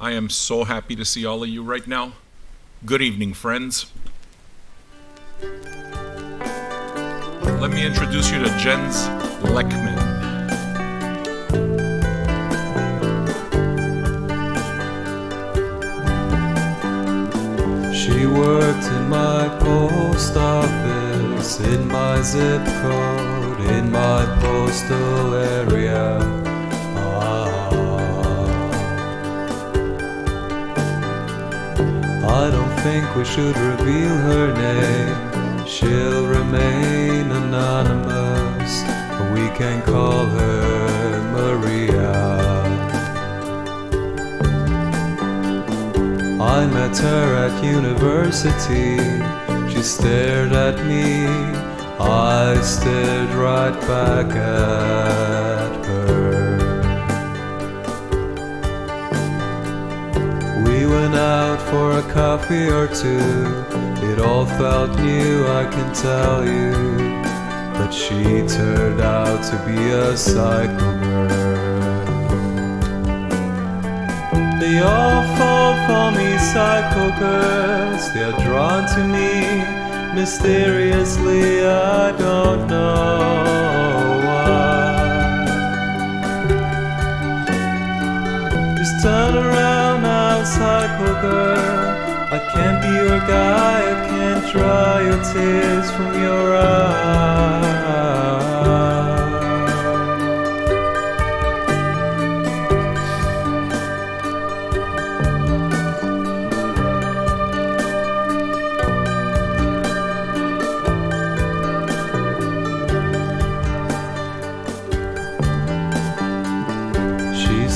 I am so happy to see all of you right now. Good evening, friends. Let me introduce you to Jens Leckman. She worked in my post office, in my zip code, in my postal area. I don't think we should reveal her name. She'll remain anonymous, but we can call her Maria. I met her at university. She stared at me, I stared right back at her. We went out for a coffee or two. It all felt new, I can tell you. But she turned out to be a psycho girl. They all fall for me, psycho girls. They are drawn to me mysteriously, I don't know why. Just turn around now, psycho girl. I can't be your guy, I can't dry your tears from your eyes.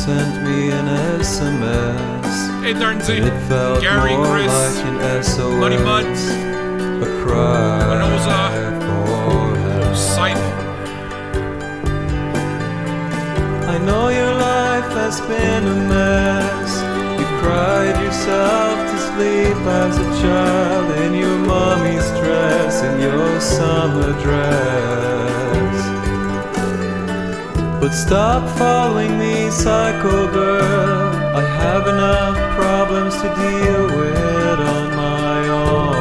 Sent me an SMS. Hey, Darnsey, It felt Gary, more Chris, like an SOS, Money Muds, a cry Manoza, for help. Sight. I know your life has been a mess. You cried yourself to sleep as a child in your mommy's dress, in your summer dress. But stop following me, psycho girl. I have enough problems to deal with on my own.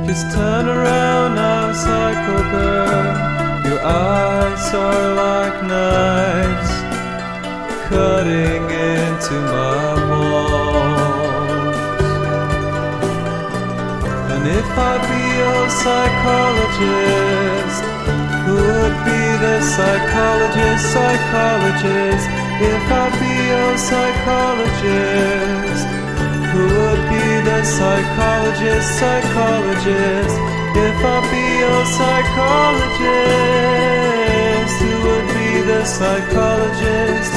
Just turn around now, psycho girl. Your eyes are like knives cutting into my bones. And if I be your psychologist, who would be the psychologist? If I be your psychologist, who would be the psychologist? If I be your psychologist, who would be the psychologist?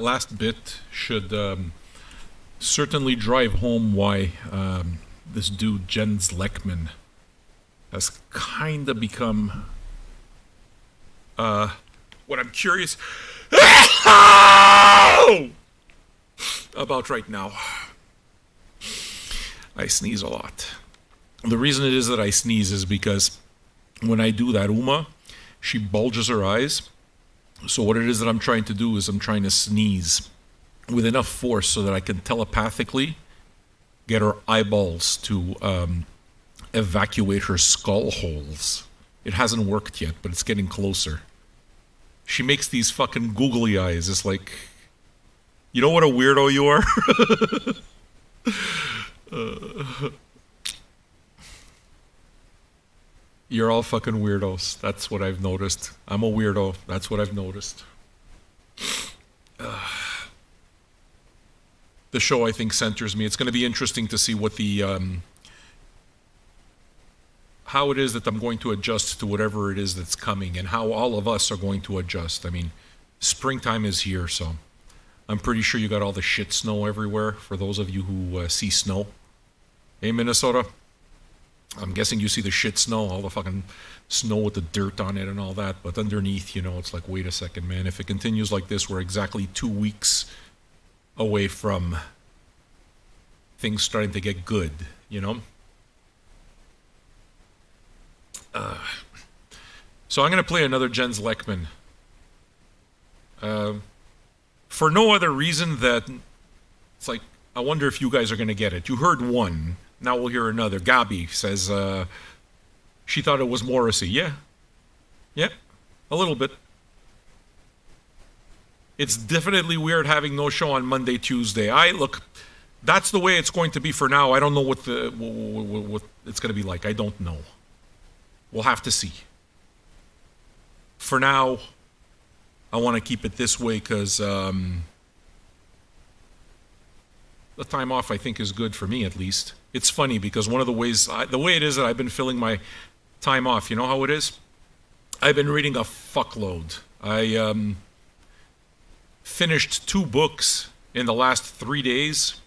that last bit should certainly drive home why this dude, Jens Leckman, has kind of become what I'm curious about right now. I sneeze a lot. The reason it is that I sneeze is because when I do that, Uma, she bulges her eyes. So what it is that I'm trying to do is I'm trying to sneeze with enough force so that I can telepathically get her eyeballs to evacuate her skull holes. It hasn't worked yet, but it's getting closer. She makes these fucking googly eyes. It's like, you know what a weirdo you are? You're all fucking weirdos. That's what I've noticed. I'm a weirdo. That's what I've noticed. The show, I think, centers me. It's going to be interesting to see what the how it is that I'm going to adjust to whatever it is that's coming, and how all of us are going to adjust. I mean, springtime is here, so I'm pretty sure you got all the shit snow everywhere. For those of you who see snow, hey Minnesota, I'm guessing you see the shit snow, all the fucking snow with the dirt on it and all that. But underneath, you know, it's like, wait a second, man. If it continues like this, we're exactly 2 weeks away from things starting to get good, you know? So I'm going to play another Jens Leckman. For no other reason that it's like, I wonder if you guys are going to get it. You heard one. Now we'll hear another. Gabi says she thought it was Morrissey. Yeah, a little bit. It's definitely weird having no show on Monday, Tuesday. Look, that's the way it's going to be for now. I don't know what it's going to be like. I don't know. We'll have to see. For now, I want to keep it this way because the time off, I think, is good for me at least. It's funny because one of the ways, the way it is that I've been filling my time off, you know how it is? I've been reading a fuckload. I finished 2 books in the last 3 days,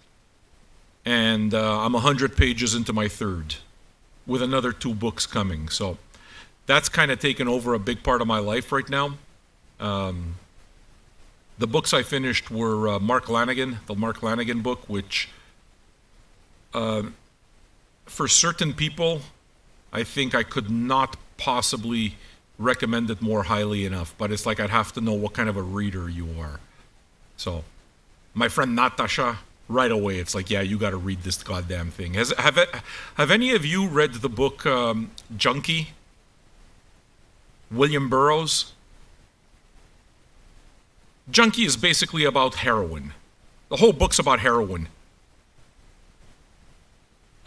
and I'm 100 pages into my 3rd, with another 2 books coming. So that's kind of taken over a big part of my life right now. The books I finished were Mark Lanigan, the Mark Lanigan book, which for certain people, I think I could not possibly recommend it more highly enough, but it's like I'd have to know what kind of a reader you are. So my friend Natasha, right away, it's like, yeah, you got to read this goddamn thing. Have any of you read the book Junkie? William Burroughs? Junkie is basically about heroin. The whole book's about heroin.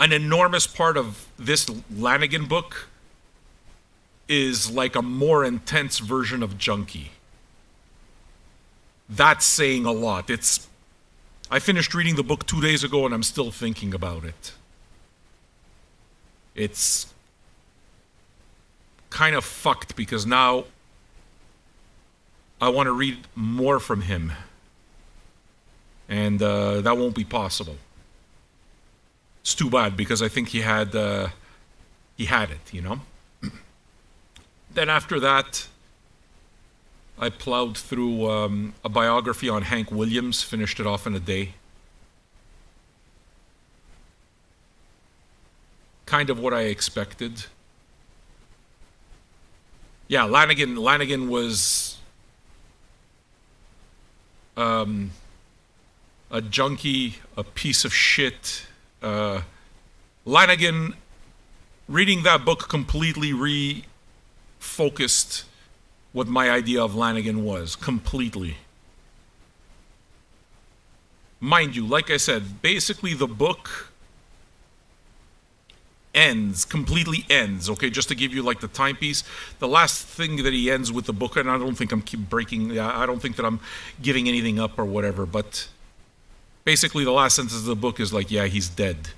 An enormous part of this Lanigan book is like a more intense version of Junkie. That's saying a lot. I finished reading the book 2 days ago and I'm still thinking about it. It's kind of fucked because now I want to read more from him. And that won't be possible. It's too bad because I think he had it, you know? Then after that, I plowed through a biography on Hank Williams, finished it off in a day. Kind of what I expected. Yeah, Lanigan was a junkie, a piece of shit. Lanigan, reading that book completely refocused what my idea of Lanigan was, completely. Mind you, like I said, basically the book completely ends, okay, just to give you like the timepiece. The last thing that he ends with the book, and I don't think I don't think that I'm giving anything up or whatever, but basically the last sentence of the book is like, yeah, he's dead.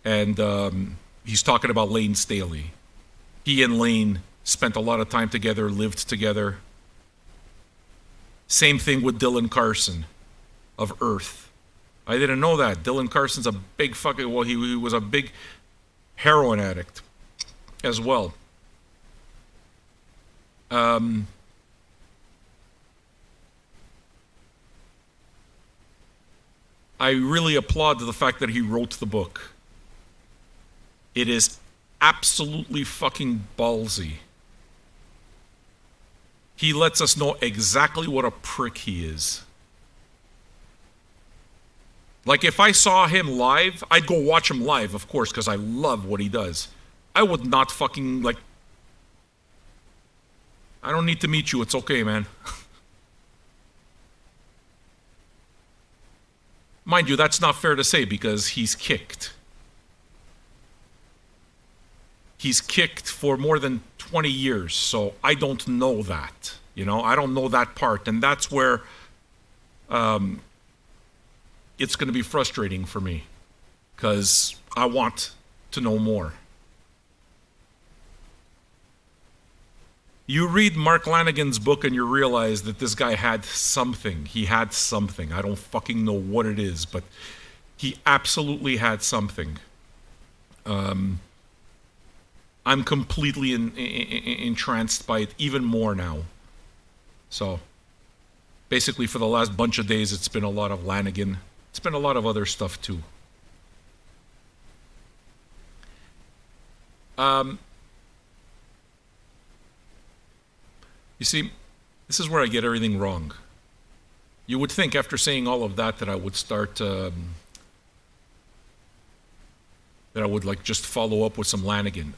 And he's talking about Lane Staley. He and Lane spent a lot of time together, lived together. Same thing with Dylan Carson of Earth. I didn't know that. Dylan Carson's a big fucking, well, he was a big heroin addict as well. I really applaud the fact that he wrote the book. It is absolutely fucking ballsy. He lets us know exactly what a prick he is. Like, if I saw him live, I'd go watch him live, of course, because I love what he does. I would not fucking, like, I don't need to meet you, it's okay, man. Mind you, that's not fair to say because he's kicked. He's kicked for more than 20 years, so I don't know that. You know, I don't know that part, and that's where it's going to be frustrating for me because I want to know more. You read Mark Lanigan's book and you realize that this guy had something. He had something. I don't fucking know what it is, but he absolutely had something. I'm completely entranced by it even more now. So, basically for the last bunch of days, it's been a lot of Lanigan. It's been a lot of other stuff too. You see, this is where I get everything wrong. You would think after saying all of that that I would start, that I would like just follow up with some Lanigan.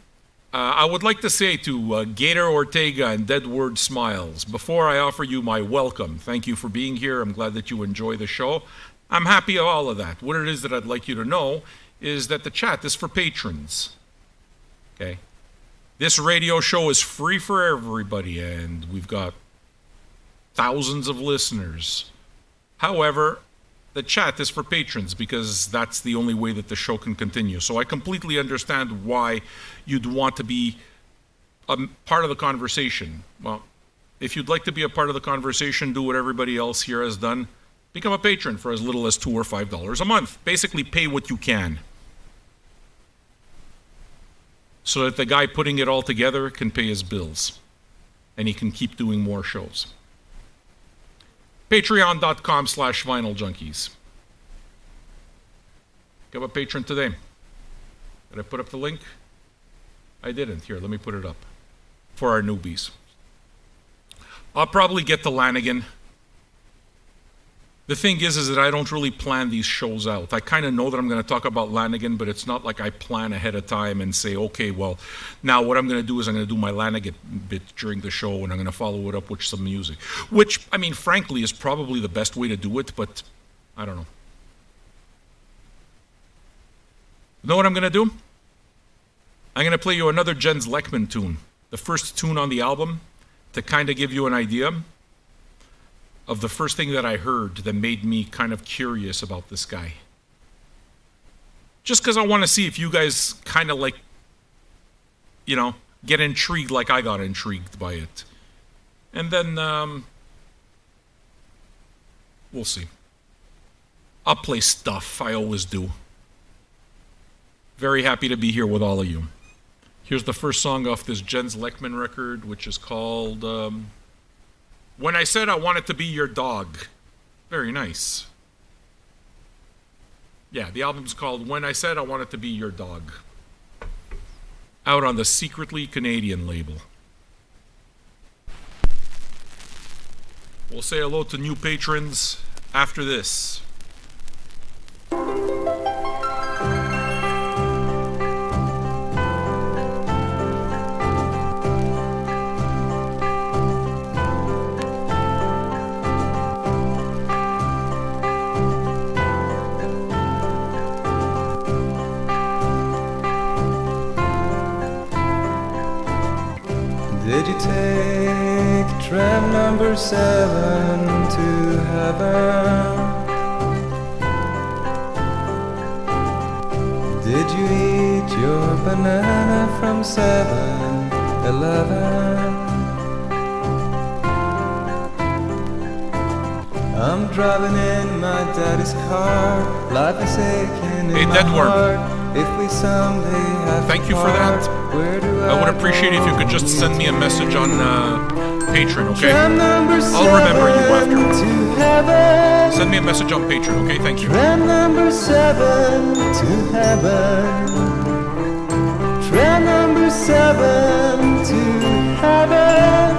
I would like to say to Gator Ortega and Deadword Smiles, before I offer you my welcome, thank you for being here. I'm glad that you enjoy the show. I'm happy of all of that. What it is that I'd like you to know is that the chat is for patrons. Okay? This radio show is free for everybody, and we've got thousands of listeners. However, the chat is for patrons because that's the only way that the show can continue. So I completely understand why you'd want to be a part of the conversation. Well, if you'd like to be a part of the conversation, do what everybody else here has done. Become a patron for as little as $2 or $5 a month. Basically, pay what you can, so that the guy putting it all together can pay his bills and he can keep doing more shows. Patreon.com/VinylJunkies. Become a patron today. Did I put up the link? I didn't. Here, let me put it up for our newbies. I'll probably get to Lanigan. The thing is that I don't really plan these shows out. I kind of know that I'm going to talk about Lanigan, but it's not like I plan ahead of time and say, okay, well, now what I'm going to do is I'm going to do my Lanigan bit during the show and I'm going to follow it up with some music. Which, I mean, frankly, is probably the best way to do it, but I don't know. Know what I'm going to do? I'm going to play you another Jens Lekman tune. The first tune on the album to kind of give you an idea of the first thing that I heard that made me kind of curious about this guy. Just because I want to see if you guys kind of like, you know, get intrigued like I got intrigued by it. And then, we'll see. I'll play stuff, I always do. Very happy to be here with all of you. Here's the first song off this Jens Lekman record, which is called, When I Said I Wanted to Be Your Dog. Very nice. Yeah, the album's called When I Said I Wanted to Be Your Dog. Out on the Secretly Canadian label. We'll say hello to new patrons after this. Did you take tram number 7 to heaven? Did you eat your banana from 7-Eleven? I'm driving in my daddy's car. Life is aching Hey, in my Deadworm. heart. If we someday have Thank to you for that. part, where do I would appreciate it if you could just send me a message on Patreon, okay? I'll remember you after. To heaven. Send me a message on Patreon, okay? Thank you. Tram number 7 to heaven. Tram number 7 to heaven.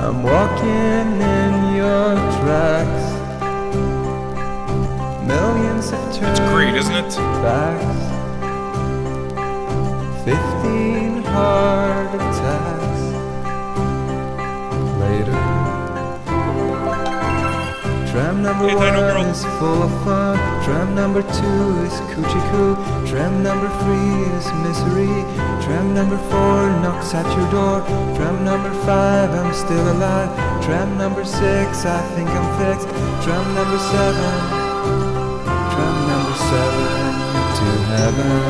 I'm walking in your tracks. Millions of turns. It's great, isn't it? Backs. 15 heart attacks later. Tram number Hey, Dino 1 Girl. is full of fun. Tram number 2 is coochie coo. Tram number 3 is misery. Tram number 4 knocks at your door. Tram number 5, I'm still alive. Tram number 6, I think I'm fixed. Tram number 7. Tram number 7 to heaven.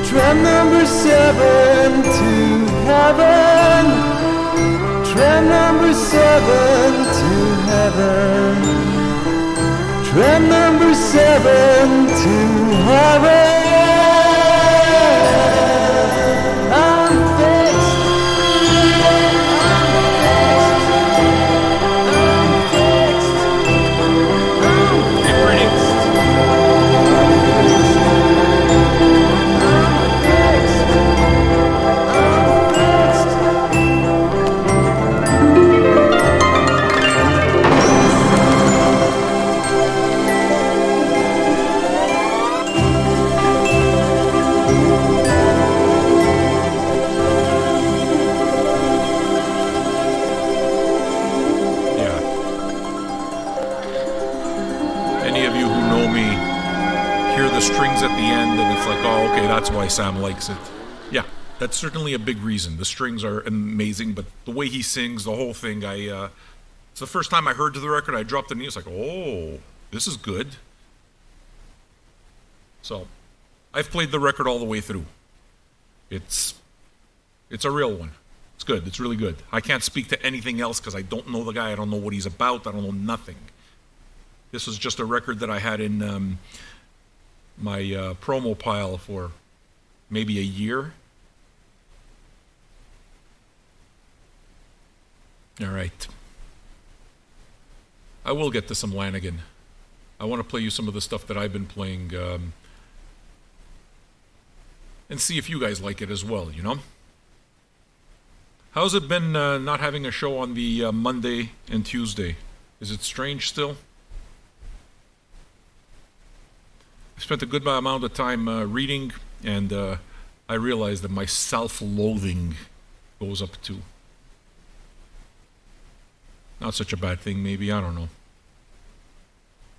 Tram number 7 to heaven. Tram number 7 to heaven. Tram number 7 to heaven. I'm fixed. Hey, pretty. Yeah. Any of you who know me hear the strings at the end and it's like, oh, okay, that's why Sam likes it. Yeah, that's certainly a big reason. The strings are amazing, but the way he sings, the whole thing, it's the first time I heard the record, I dropped the knee, it's like, oh, this is good. So, I've played the record all the way through. It's a real one. It's good. It's really good. I can't speak to anything else because I don't know the guy. I don't know what he's about. I don't know nothing. This was just a record that I had in my promo pile for maybe a year. All right. I will get to some Lanigan. I want to play you some of the stuff that I've been playing and see if you guys like it as well, you know? How's it been not having a show on the Monday and Tuesday? Is it strange still? I spent a good amount of time reading, and I realized that my self-loathing goes up too. Not such a bad thing, maybe, I don't know.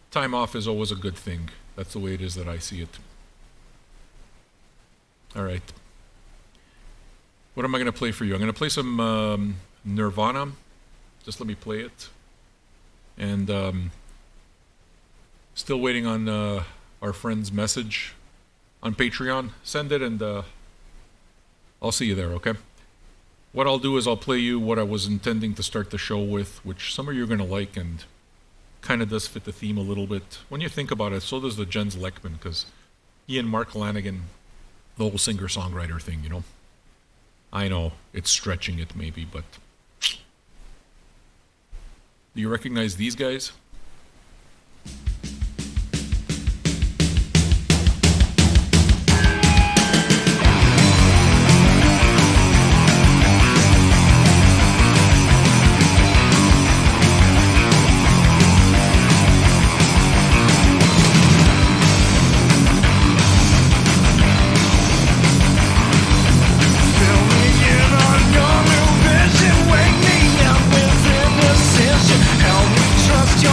Time off is always a good thing. That's the way it is that I see it. All right. What am I going to play for you? I'm going to play some Nirvana. Just let me play it. And still waiting on our friend's message on Patreon. Send it and I'll see you there, okay? What I'll do is I'll play you what I was intending to start the show with, which some of you are going to like and kind of does fit the theme a little bit. When you think about it, so does the Jens Lekman, because he and Mark Lanigan, the whole singer-songwriter thing, you know? I know, it's stretching it maybe, but... Do you recognize these guys? Your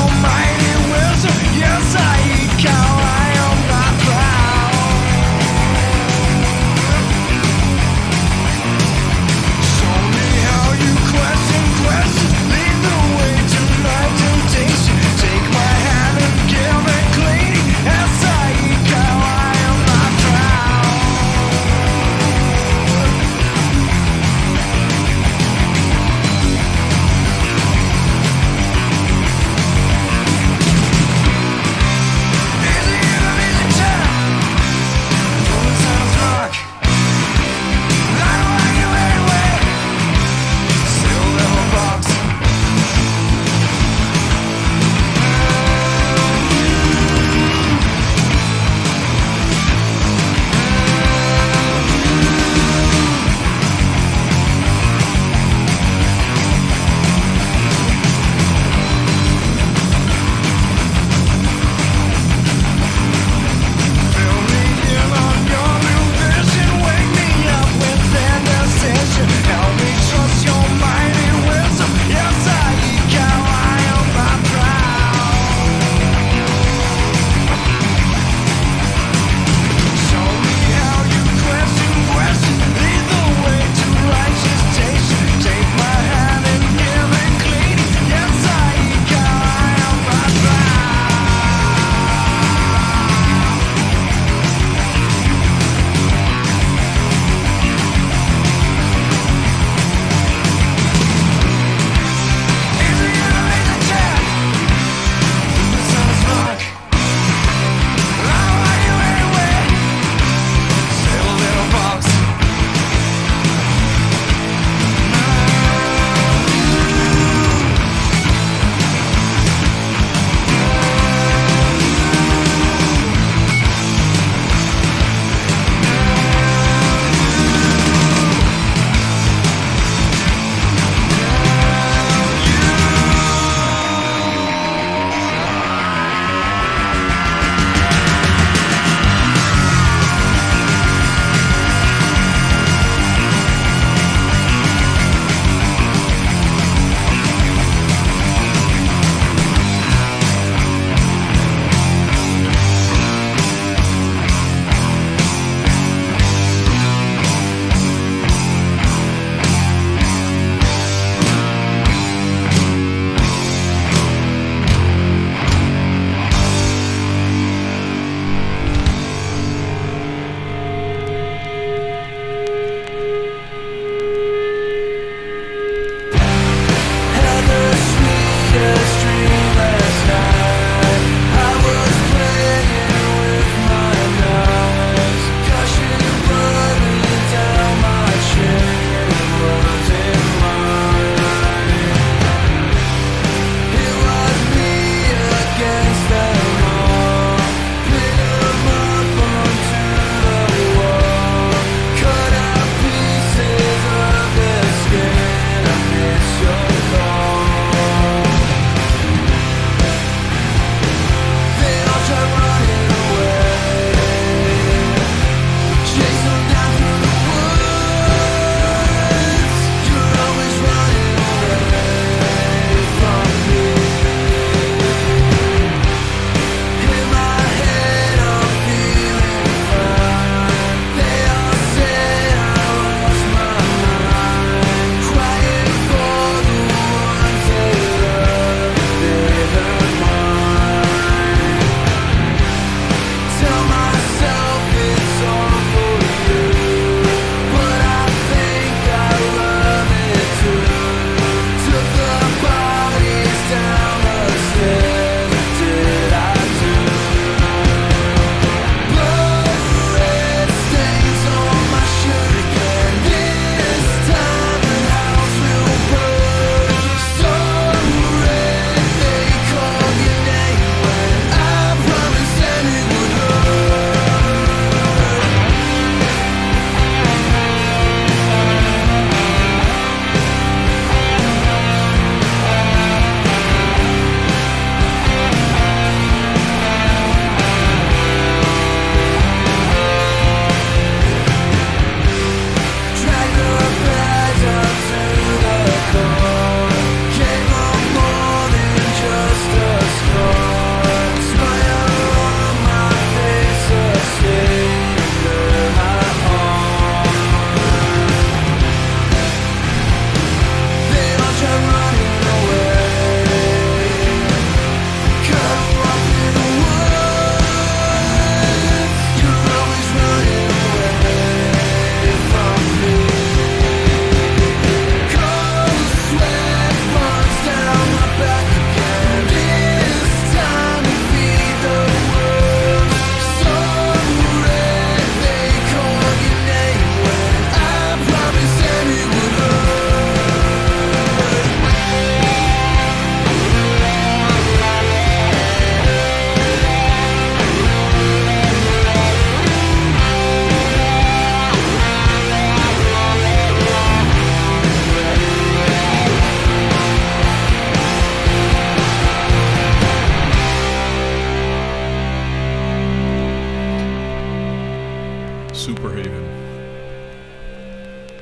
Superhaven?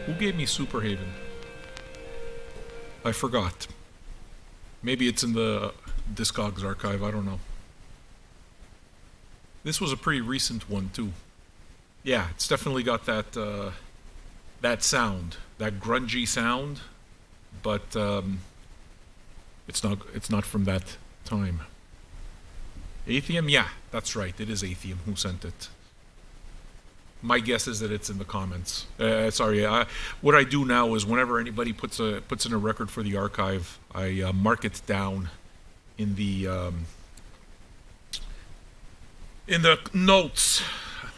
Who gave me Superhaven? I forgot. Maybe it's in the Discogs archive, I don't know. This was a pretty recent one too. Yeah, it's definitely got that that sound, that grungy sound, but it's not from that time. Atheum, yeah, that's right. It is Atheum who sent it. My guess is that it's in the comments. Sorry, what I do now is whenever anybody puts in a record for the archive, I mark it down in the notes.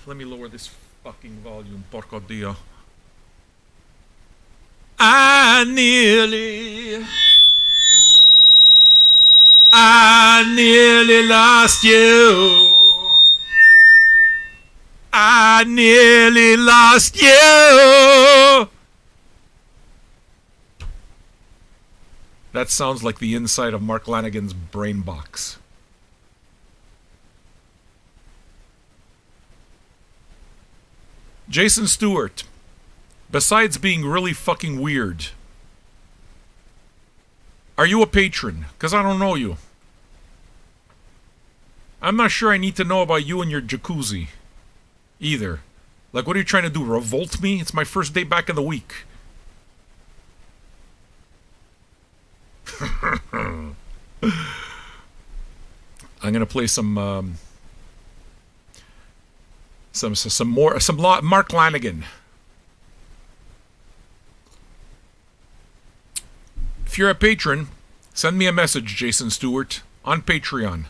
Let me lower this fucking volume. Porco Dio. I nearly lost you. I nearly lost you. That sounds like the inside of Mark Lanigan's brain box. Jason Stewart, besides being really fucking weird, are you a patron? Because I don't know you. I'm not sure I need to know about you and your jacuzzi either. Like, what are you trying to do? Revolt me? It's my first day back in the week. I'm gonna play some Mark Lanigan. If you're a patron, send me a message, Jason Stewart, on Patreon.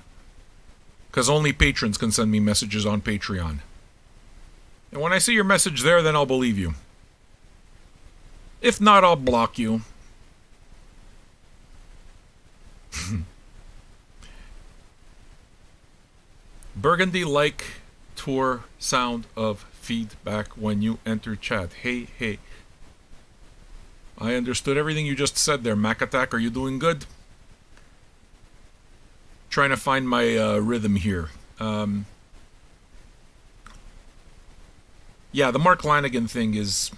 Because only patrons can send me messages on Patreon. And when I see your message there, then I'll believe you. If not, I'll block you. Burgundy-like tour sound of feedback when you enter chat. Hey, hey. I understood everything you just said there. Mac Attack, are you doing good? Trying to find my rhythm here. Yeah, the Mark Lanigan thing is...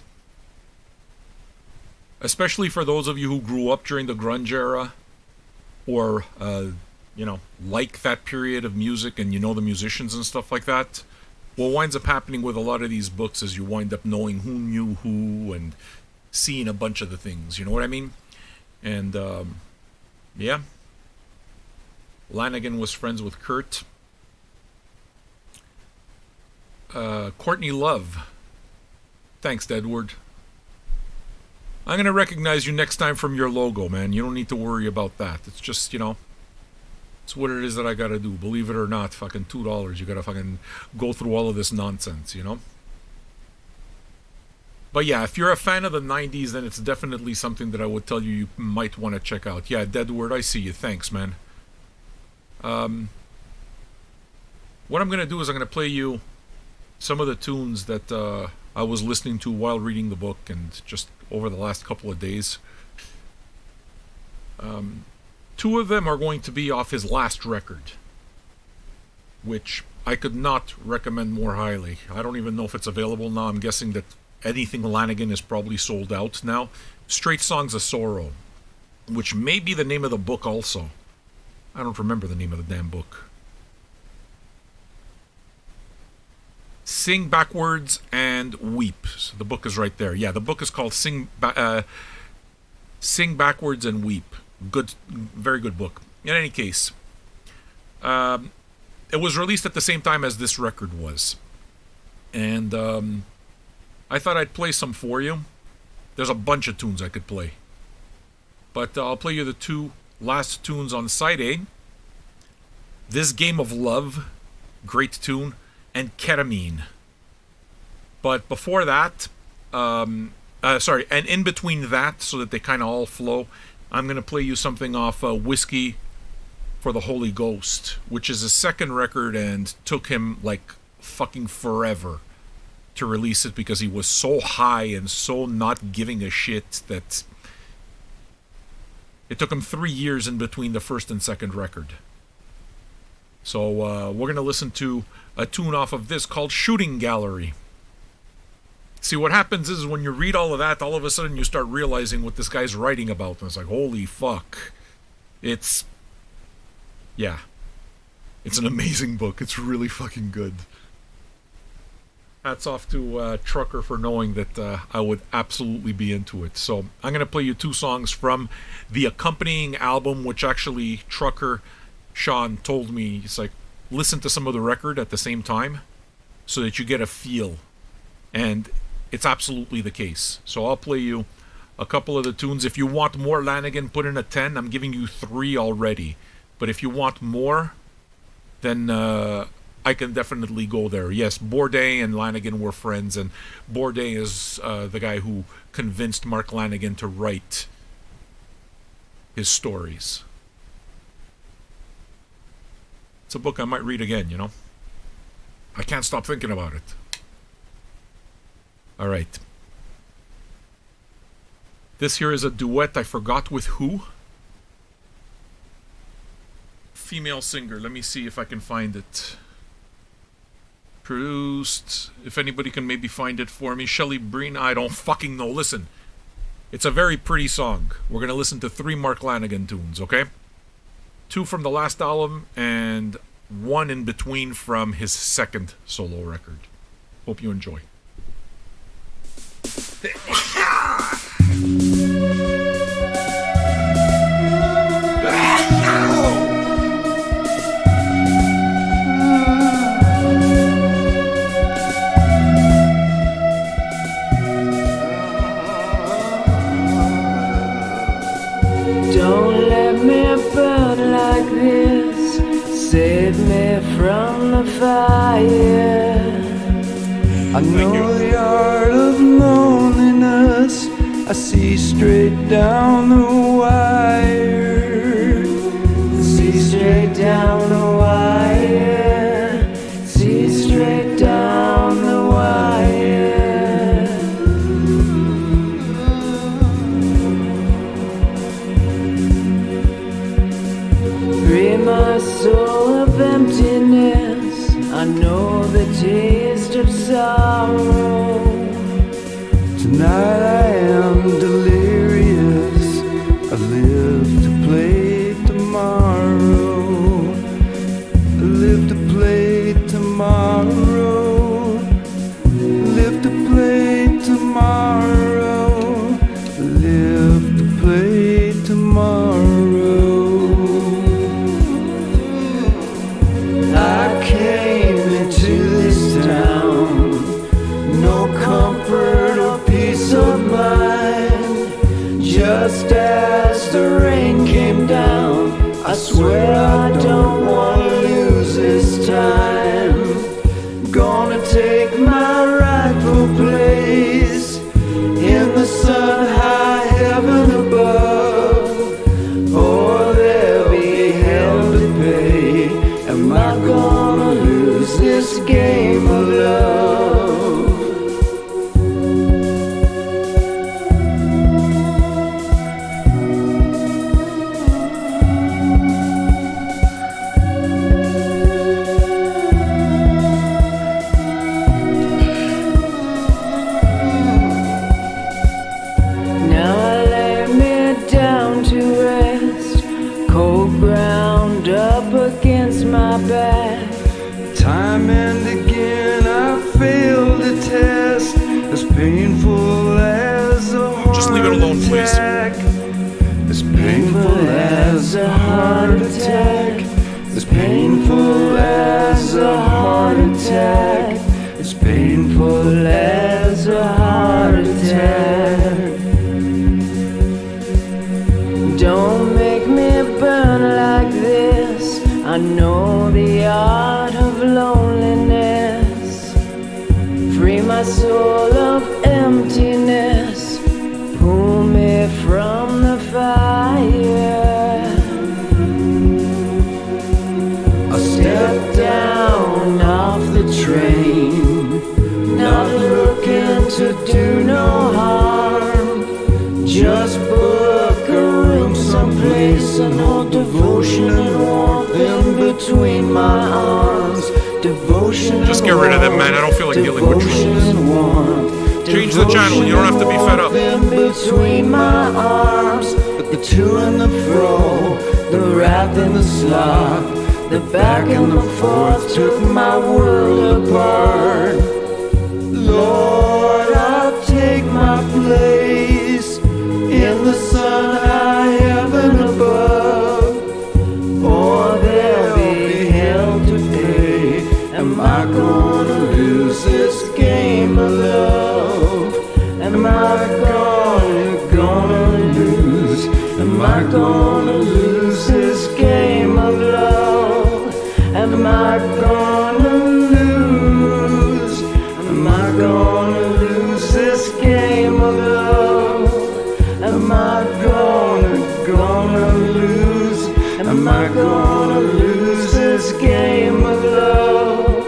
Especially for those of you who grew up during the grunge era, or, like that period of music and you know the musicians and stuff like that, what winds up happening with a lot of these books is you wind up knowing who knew who and seeing a bunch of the things, you know what I mean? And, yeah. Lanigan was friends with Kurt. Courtney Love. Thanks, Edward. I'm going to recognize you next time from your logo, man. You don't need to worry about that. It's just, it's what it is that I got to do. Believe it or not, fucking $2. You got to fucking go through all of this nonsense, But yeah, if you're a fan of the 90s, then it's definitely something that I would tell you might want to check out. Yeah, Deadward, I see you. Thanks, man. What I'm going to do is I'm going to play you some of the tunes that I was listening to while reading the book and just over the last couple of days. Two of them are going to be off his last record, which I could not recommend more highly. I don't even know if it's available now. I'm guessing that anything Lanigan is probably sold out now. Straight Songs of Sorrow, which may be the name of the book also. I don't remember the name of the damn book. Sing Backwards and Weep. So the book is right there. Yeah, the book is called Sing Backwards and Weep. Good, very good book. In any case, it was released at the same time as this record was. And I thought I'd play some for you. There's a bunch of tunes I could play. But I'll play you the two last tunes on side A. This Game of Love, great tune, and Ketamine. But before that, and in between that, so that they kind of all flow, I'm going to play you something off Whiskey for the Holy Ghost, which is his second record and took him like fucking forever to release it because he was so high and so not giving a shit that it took him 3 years in between the first and second record. So we're going to listen to a tune off of this called Shooting Gallery. See, what happens is when you read all of that, all of a sudden you start realizing what this guy's writing about. And it's like, holy fuck. It's... yeah. It's an amazing book. It's really fucking good. Hats off to Trucker for knowing that I would absolutely be into it. So I'm going to play you 2 songs from the accompanying album, which actually Trucker, Sean, told me, he's like, listen to some of the record at the same time so that you get a feel. And it's absolutely the case. So I'll play you a couple of the tunes. If you want more Lanigan, put in a 10. I'm giving you 3 already. But if you want more, then I can definitely go there. Yes, Bourdain and Lanigan were friends, and Bourdain is the guy who convinced Mark Lanigan to write his stories. It's a book I might read again, you know? I can't stop thinking about it. All right. This here is a duet. I forgot with who. Female singer. Let me see if I can find it. Produced. If anybody can maybe find it for me. Shelley Breen. I don't fucking know. Listen. It's a very pretty song. We're going to listen to 3 Mark Lanigan tunes, okay? 2 from the last album and 1 in between from his second solo record. Hope you enjoy. Don't let me burn like this. Save me from the fire. I know the art of loneliness. I see straight down the wire. See straight down the wire. See straight down the wire. Free my soul of emptiness. I know the taste of sorrow. Tonight I am delirious. I live to play tomorrow. I live to play tomorrow. I live to play tomorrow. I live to play tomorrow. I came into this town, no comfort or peace of mind. Just as the rain came down, I swear I don't want to lose this time. Gonna take my rightful place in the sun high heaven above, or there'll be hell to pay. Am I gonna lose this game of love? Now I lay me down to rest, cold ground up against my back. Time and again I failed the test, as painful as a heart Just leave it alone, please. attack. As painful as a heart attack. As painful as a heart attack. As painful as a heart attack. Don't make me burn like this. I know the art of loneliness. Free my soul of emptiness. Pull me from the fire. I Step down off the train, not looking to do no harm. Just book a room someplace and hold devotion and warmth in between my arms. Devotion Devotion Just get rid of them, man. I don't feel like dealing with trolls. Change the channel. You don't have to be fed up. In between my arms, the to and the fro, the wrath and the slop, the back and the forth took my world apart. Lord, I'll take my place in the sun high heaven above, or there'll be hell to pay. Am I gonna lose this game of love? Am I gonna lose? Am I gonna lose this game of love? Am I gonna lose? Am I gonna lose this game of love? Am I gonna lose? Am I gonna lose this game of love?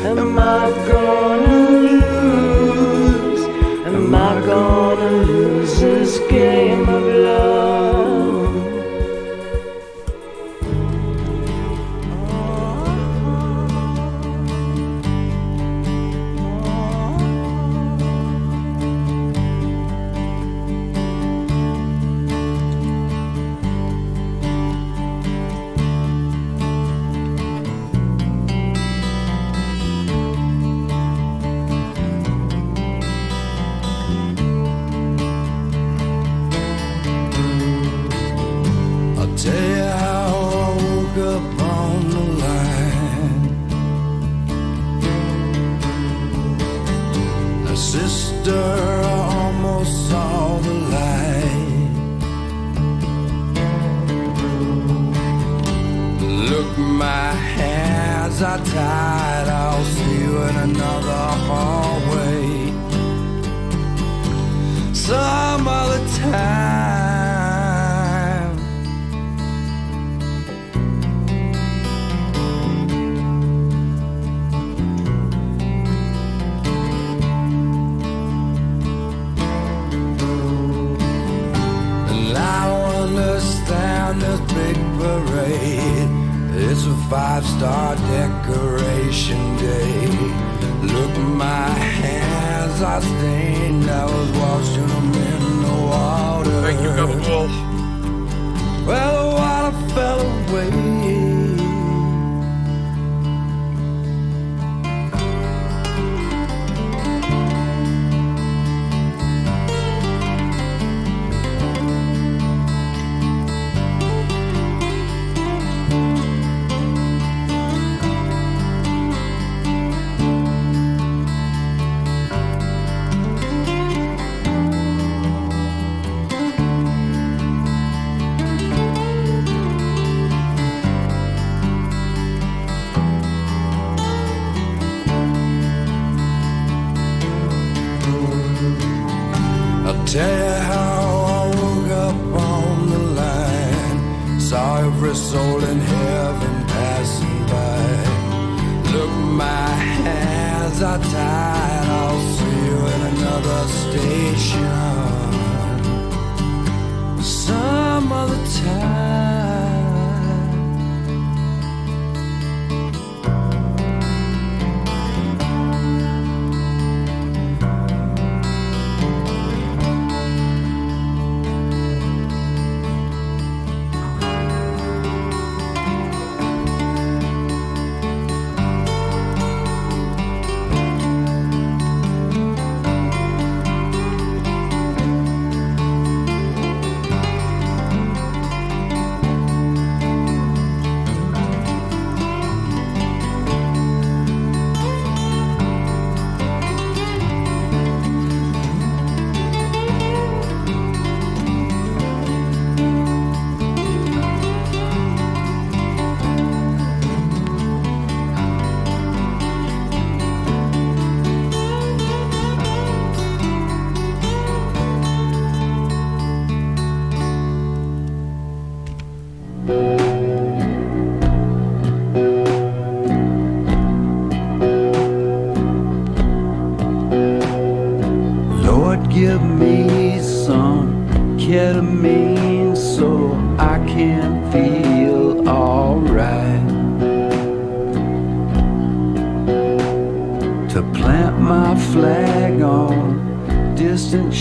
Am I gonna lose? Am I gonna lose this game of love? Tell you how I woke up on the line. Now, sister, I almost saw the light. Look, my hands are tied. I'll see you in another hallway some other time. This big parade, it's a 5-star decoration day. Look, my hands are stained. I was washing them in the water. Thank you, Gabagool. Well, the water fell away. I'll tell you how I woke up on the line. Saw every soul in heaven passing by. Look, my hands are tied. I'll see you in another station some other time.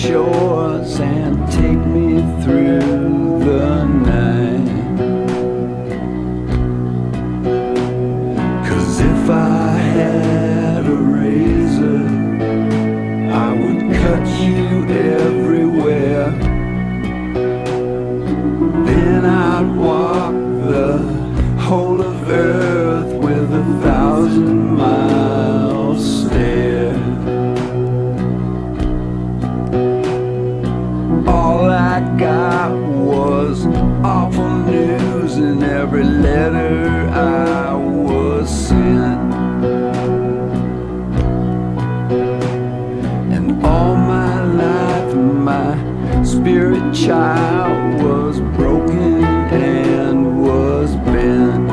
shores and take me through the night. 'Cause if I had a razor, I would cut you everywhere. Then I'd walk the whole of earth with 1,000-mile stare. All I got was awful news in every letter I was sent. And all my life my spirit child was broken and was bent.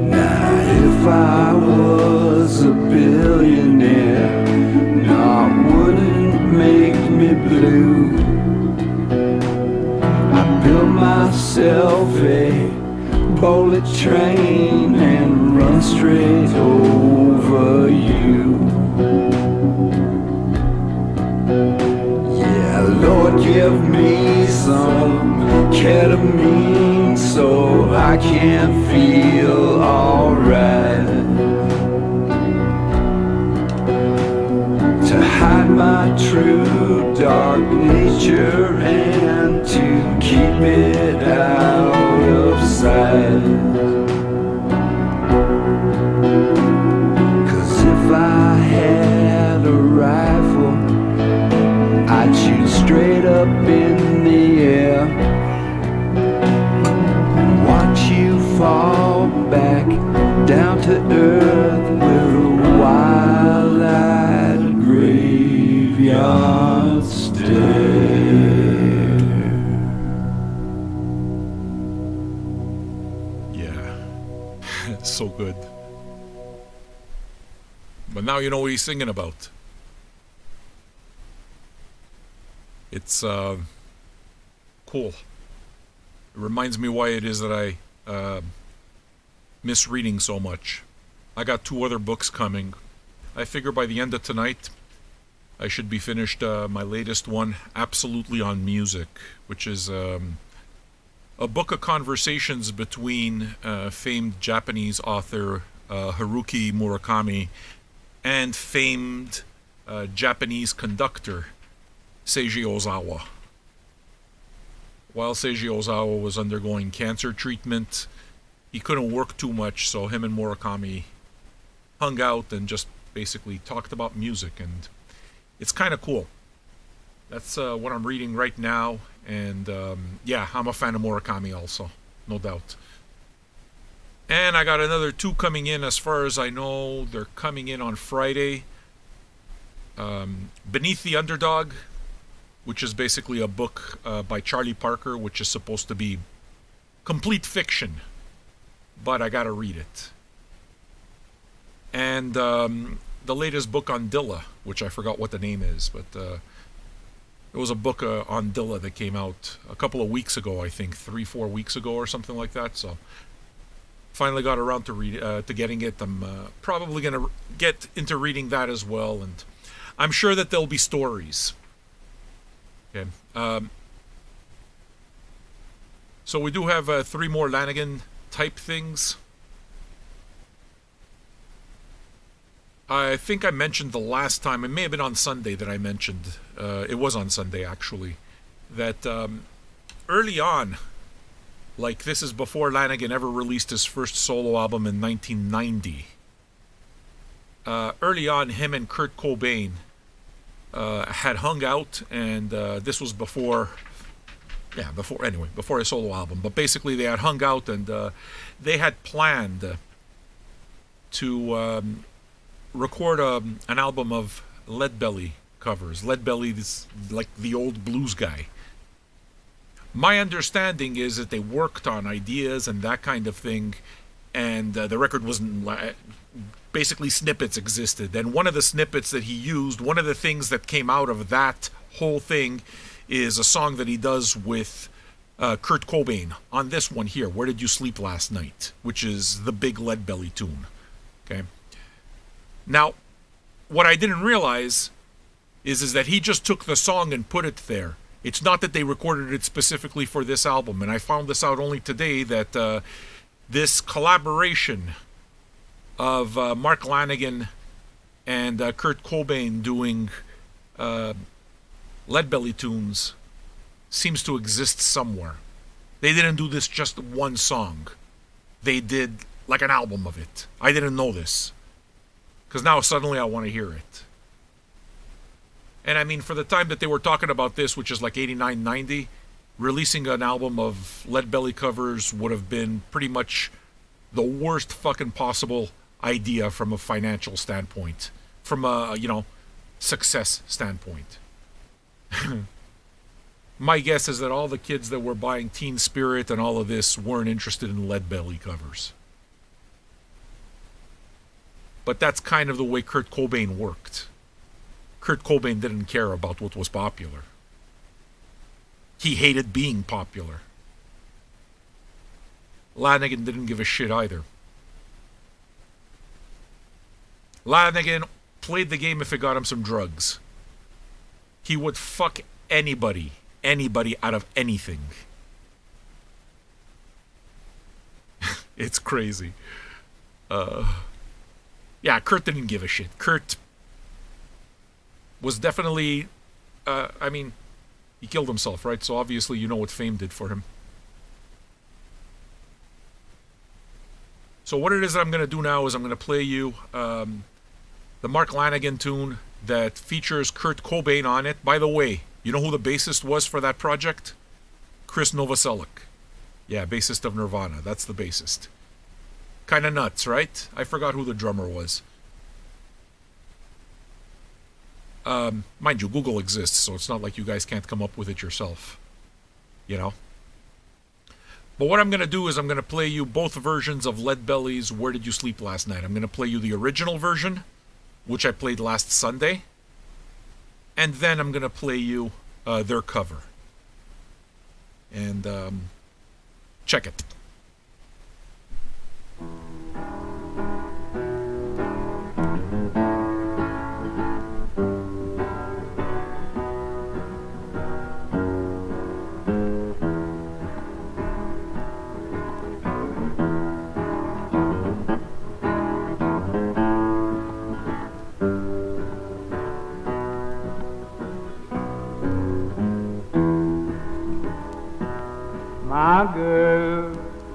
Now if I was a billionaire, no, it wouldn't make me blue. I built myself a bullet train and run straight over you. Yeah, Lord, give me some ketamine so I can feel alright. To hide my true dark nature and to keep it out of sight. 'Cause if I had a rifle, I'd shoot straight up in the air and watch you fall back down to earth with a wild-eyed graveyard stare. Yeah. So good. But now you know what he's singing about. It's cool. It reminds me why it is that I miss reading so much. I got 2 other books coming. I figure by the end of tonight, I should be finished my latest one, absolutely on music, which is a book of conversations between famed Japanese author Haruki Murakami and famed Japanese conductor Seiji Ozawa. While Seiji Ozawa was undergoing cancer treatment, he couldn't work too much, so him and Murakami hung out and just basically talked about music, and it's kind of cool. That's what I'm reading right now, and yeah, I'm a fan of Murakami also, no doubt. And I got another 2 coming in. As far as I know, they're coming in on Friday. Beneath the Underdog, which is basically a book by Charlie Parker, which is supposed to be complete fiction, but I gotta read it. And the latest book on Dilla, which I forgot what the name is, but there was a book on Dilla that came out a couple of weeks ago, I think 3-4 weeks ago or something like that. So finally got around to getting it. I'm probably gonna get into reading that as well, and I'm sure that there'll be stories. Okay. So we do have 3 more Lanigan type things. I think I mentioned the last time, it may have been on Sunday that I mentioned, it was on Sunday actually, that early on, like this is before Lanigan ever released his first solo album in 1990, early on him and Kurt Cobain had hung out, and this was before his solo album, but basically they had hung out, and they had planned to record an album of Leadbelly covers. Leadbelly is like the old blues guy. My understanding is that they worked on ideas and that kind of thing, and the record wasn't basically snippets existed, and one of the snippets that he used, one of the things that came out of that whole thing is a song that he does with Kurt Cobain on this one here, Where Did You Sleep Last Night, which is the big Leadbelly tune. Okay. Now, what I didn't realize is that he just took the song and put it there. It's not that they recorded it specifically for this album. And I found this out only today, that this collaboration of Mark Lanegan and Kurt Cobain doing Leadbelly tunes seems to exist somewhere. They didn't do this just one song. They did like an album of it. I didn't know this. Because now suddenly I want to hear it. And I mean, for the time that they were talking about this, which is like 89, 90, releasing an album of Leadbelly covers would have been pretty much the worst fucking possible idea from a financial standpoint. From a, success standpoint. My guess is that all the kids that were buying Teen Spirit and all of this weren't interested in Leadbelly covers. But that's kind of the way Kurt Cobain worked. Kurt Cobain didn't care about what was popular. He hated being popular. Lanegan didn't give a shit either. Lanegan played the game if it got him some drugs. He would fuck anybody out of anything. It's crazy. Yeah, Kurt didn't give a shit. Kurt was definitely, he killed himself, right? So obviously you know what fame did for him. So what it is that I'm going to do now is I'm going to play you the Mark Lanegan tune that features Kurt Cobain on it. By the way, you know who the bassist was for that project? Chris Novoselic. Yeah, bassist of Nirvana. That's the bassist. Kind of nuts, right? I forgot who the drummer was. Mind you, Google exists, so it's not like you guys can't come up with it yourself. But what I'm going to do is I'm going to play you both versions of Leadbelly's Where Did You Sleep Last Night. I'm going to play you the original version, which I played last Sunday. And then I'm going to play you their cover. And check it.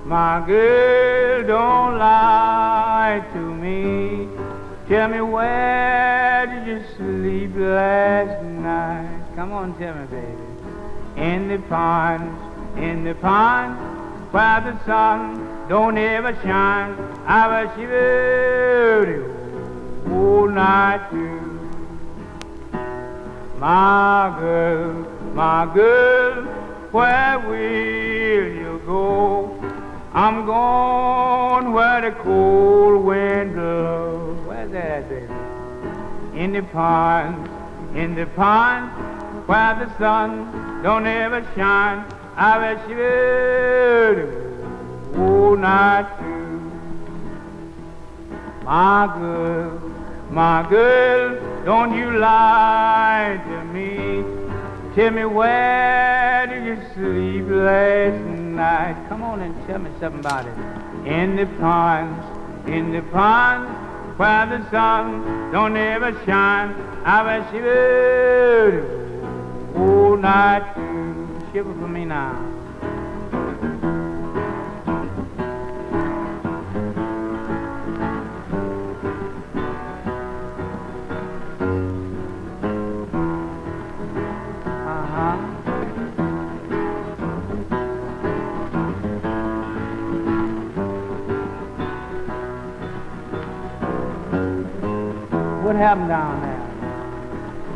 My girl, don't lie to me. Tell me, where did you sleep last night? Come on, tell me, baby. In the pond, where the sun don't ever shine. I was shivering all night too. My girl, where will you go? I'm going where the cold wind blows. Where's that, baby? In the pond, where the sun don't ever shine. I was shivering all night too. My girl, don't you lie to me. Tell me, where did you sleep last night? Come on and tell me something about it. In the pond, where the sun don't ever shine. I was shivering all night too. Shiver for me now. What happened down there?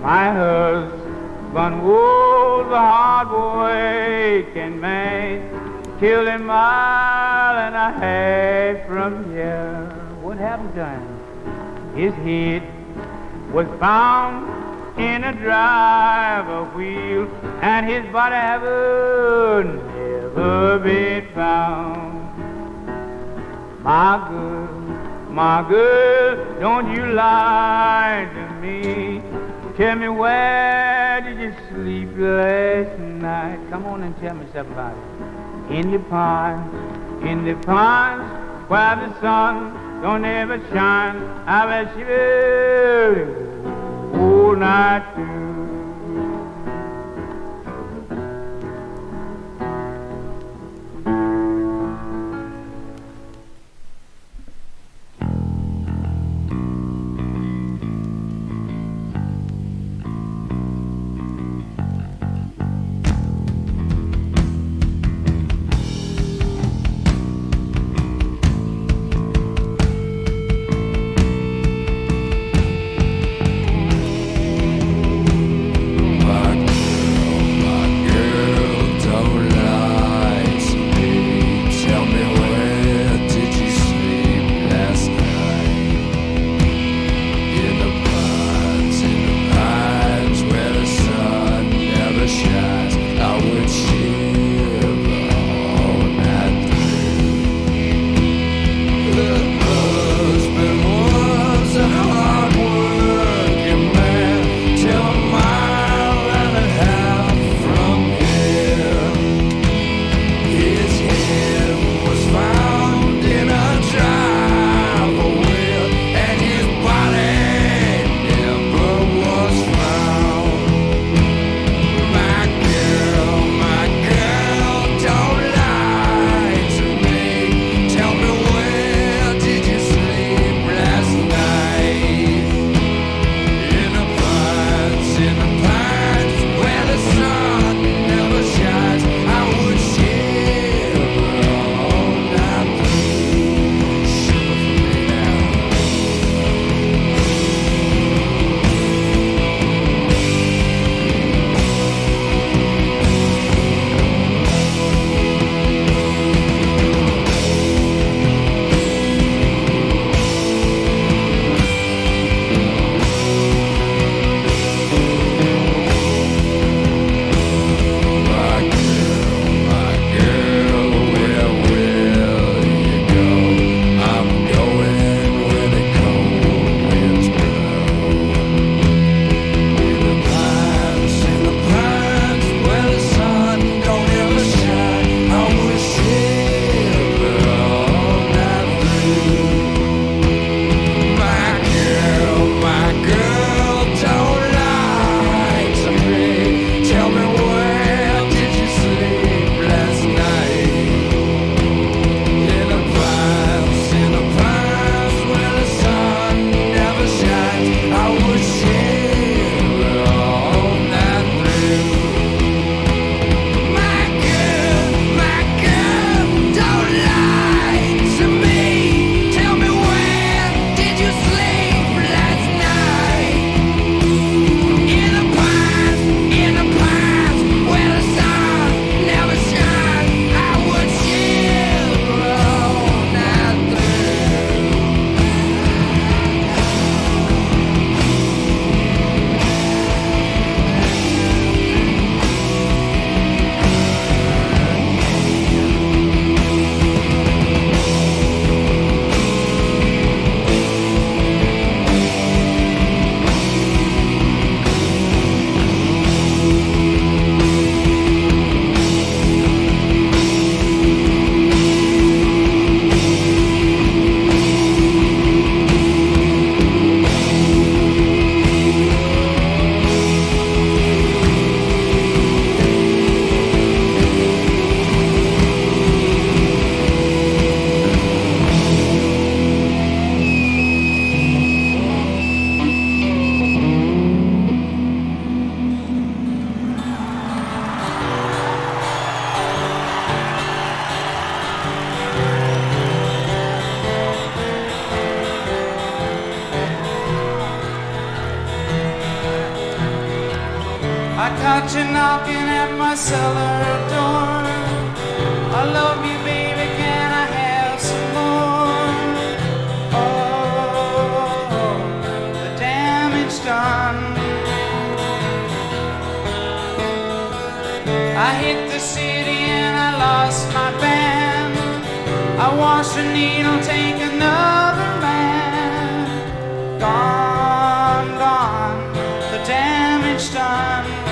My husband was a hard-working man, killed a mile and a half from here. What happened to him? His head was found in a driver wheel, and his body haven't never been found. My girl, don't you lie to me. Tell me where did you sleep last night? Come on and tell me something about it. In the pines, where the sun don't ever shine. I bet you all night through. I caught you knocking at my cellar door. I love you, baby, can I have some more? Oh, the damage done. I hit the city and I lost my band. I watched a needle take another man. Gone, gone, the damage done.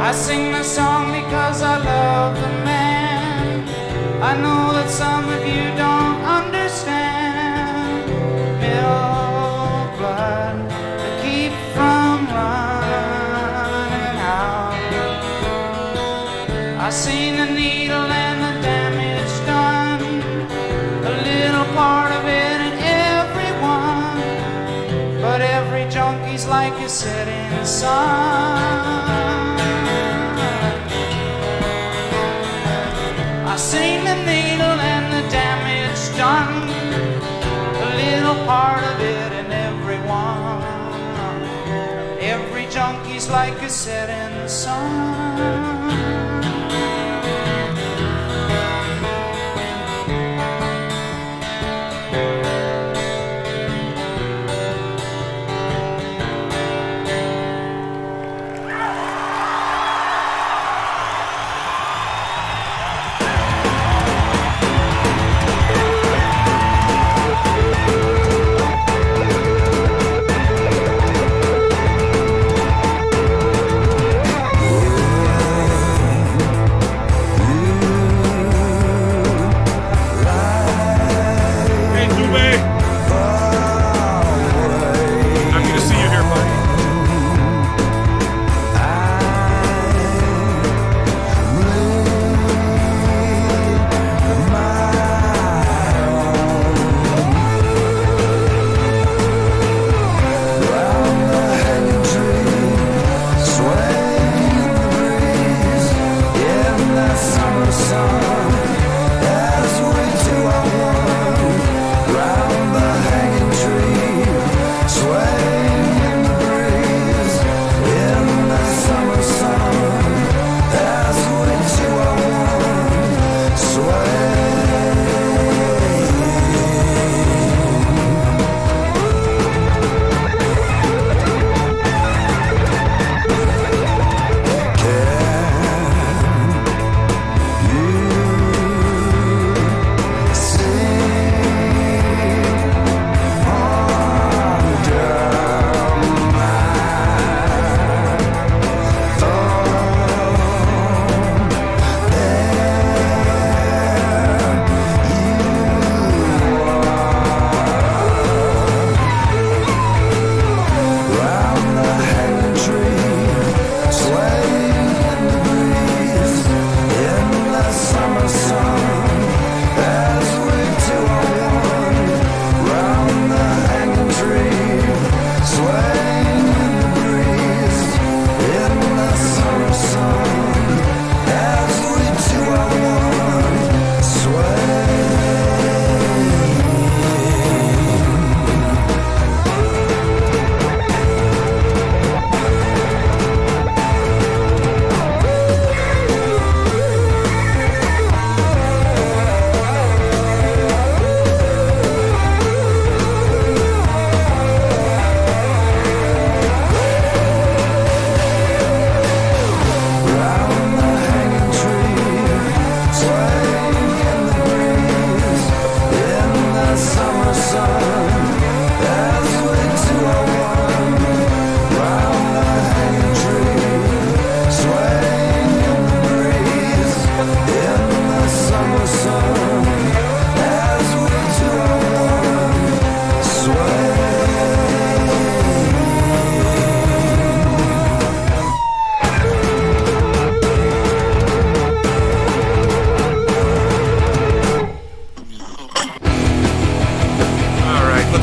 I sing this song because I love the man. I know that some of you don't understand. Milk blood to keep from running out. I seen the needle and the damage done. A little part of it in everyone, but every junkie's like a setting sun. I seen the needle and the damage done, a little part of it in everyone. Every junkie's like a setting sun.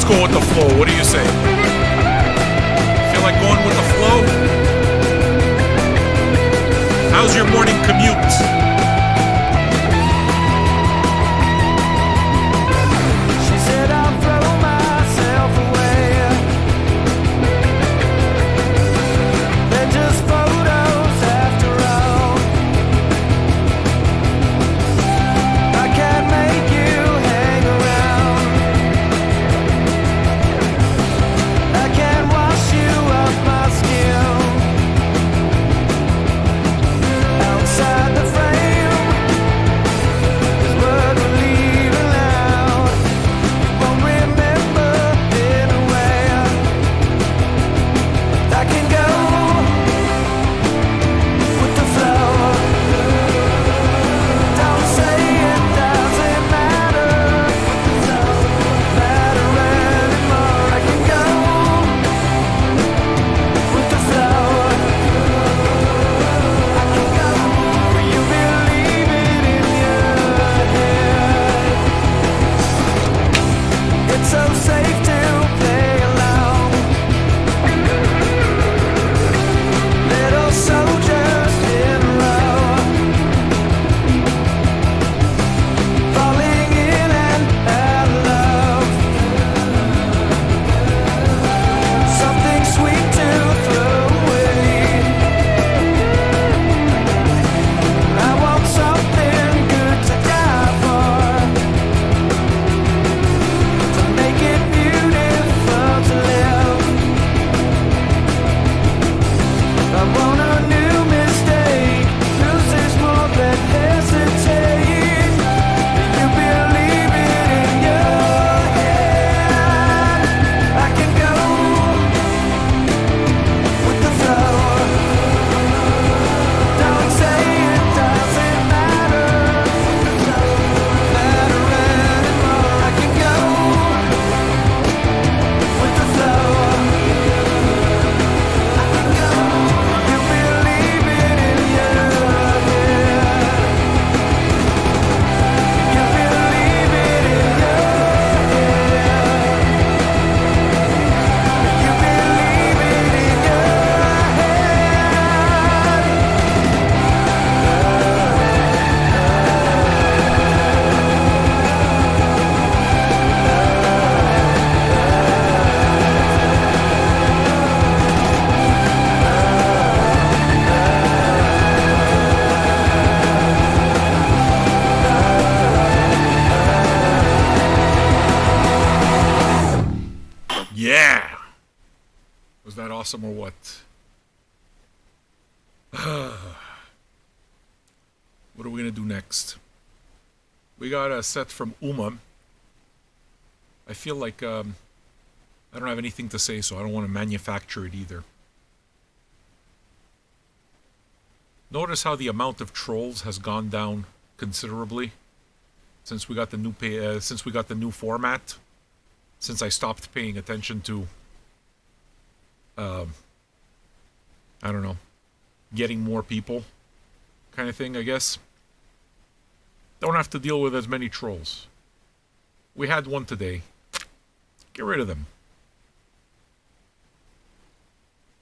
go with the flow. What do you say? Feel like going with the flow? How's your morning commute? She said I'll throw myself away. They're just photos after all. awesome or what? What are we going to do next? We got a set from Uma. I feel like I don't have anything to say, so I don't want to manufacture it either. Notice how the amount of trolls has gone down considerably since we got the new format. Since I stopped paying attention to, I don't know, getting more people, kind of thing, I guess. Don't have to deal with as many trolls. We had one today. Get rid of them.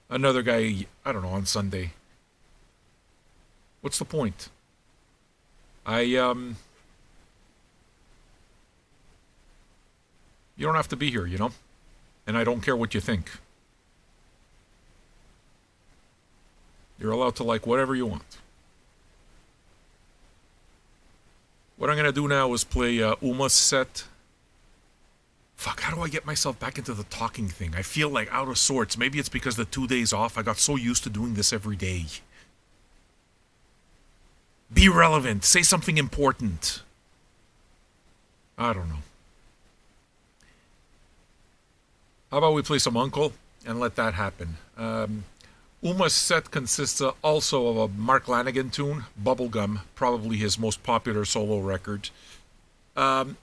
Another guy, I don't know, on Sunday. What's the point? You don't have to be here, you know? And I don't care what you think. You're allowed to like whatever you want. What I'm going to do now is play Uma's set. Fuck, how do I get myself back into the talking thing? I feel like out of sorts. Maybe it's because the 2 days off, I got so used to doing this every day. Be relevant. Say something important. I don't know. How about we play some Uncle and let that happen? Uma's set consists also of a Mark Lanegan tune, Bubblegum, probably his most popular solo record. But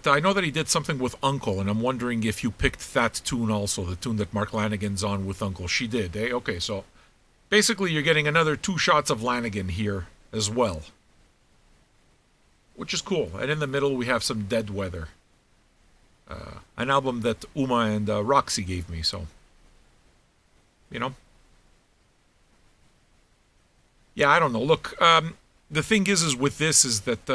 I know that he did something with Uncle, and I'm wondering if you picked that tune also, the tune that Mark Lanegan's on with Uncle. She did, eh? Okay, so basically you're getting another 2 shots of Lanegan here as well, which is cool. And in the middle we have some Dead Weather. An album that Uma and Roxy gave me, so, you know. Yeah, I don't know. Look, the thing is with this is that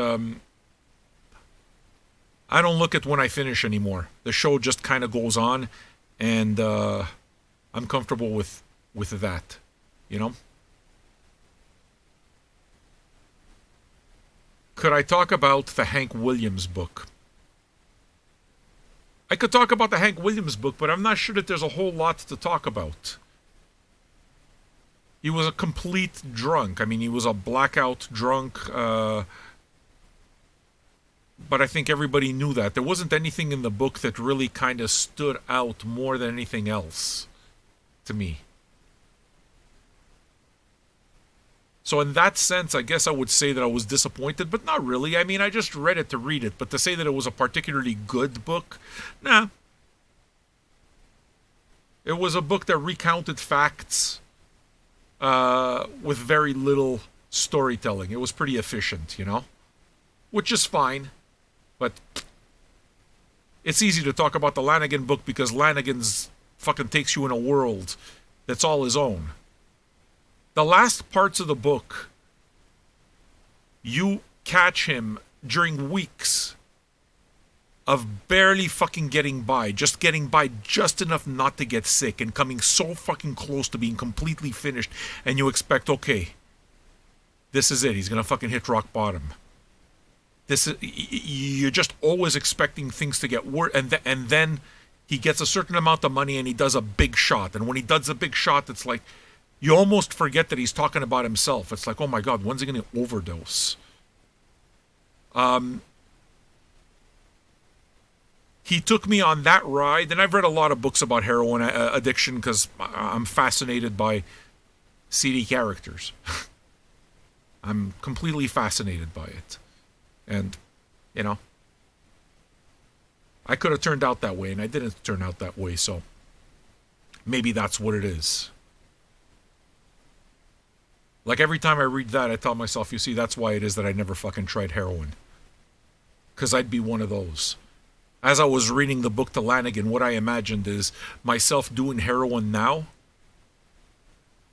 I don't look at when I finish anymore. The show just kind of goes on, and I'm comfortable with that, you know. Could I talk about the Hank Williams book? I could talk about the Hank Williams book, but I'm not sure that there's a whole lot to talk about. He was a complete drunk. I mean, he was a blackout drunk, but I think everybody knew that. There wasn't anything in the book that really kind of stood out more than anything else to me. So in that sense, I guess I would say that I was disappointed, but not really. I mean, I just read it to read it, but to say that it was a particularly good book, nah. It was a book that recounted facts with very little storytelling. It was pretty efficient, you know? Which is fine, but it's easy to talk about the Lanegan book because Lanegan's fucking takes you in a world that's all his own. The last parts of the book, you catch him during weeks of barely fucking getting by just enough not to get sick and coming so fucking close to being completely finished, and you expect, okay, this is it, he's gonna fucking hit rock bottom. You're just always expecting things to get worse, and then he gets a certain amount of money and he does a big shot, and when he does a big shot, it's like, you almost forget that he's talking about himself. It's like, oh my God, when's he going to overdose? He took me on that ride, and I've read a lot of books about heroin addiction because I'm fascinated by seedy characters. I'm completely fascinated by it. And, you know, I could have turned out that way, and I didn't turn out that way, so maybe that's what it is. Like, every time I read that, I tell myself, you see, that's why it is that I never fucking tried heroin. Because I'd be one of those. As I was reading the book to Lanegan, what I imagined is myself doing heroin now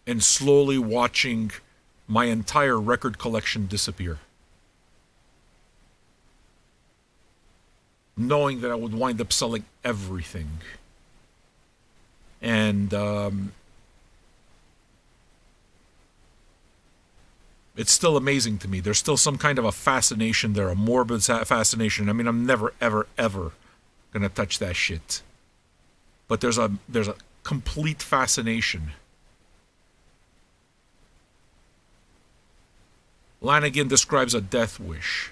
and slowly watching my entire record collection disappear. Knowing that I would wind up selling everything. And, it's still amazing to me. There's still some kind of a fascination there, a morbid fascination. I mean, I'm never, ever, ever gonna touch that shit. but there's a complete fascination. Lanigan describes a death wish.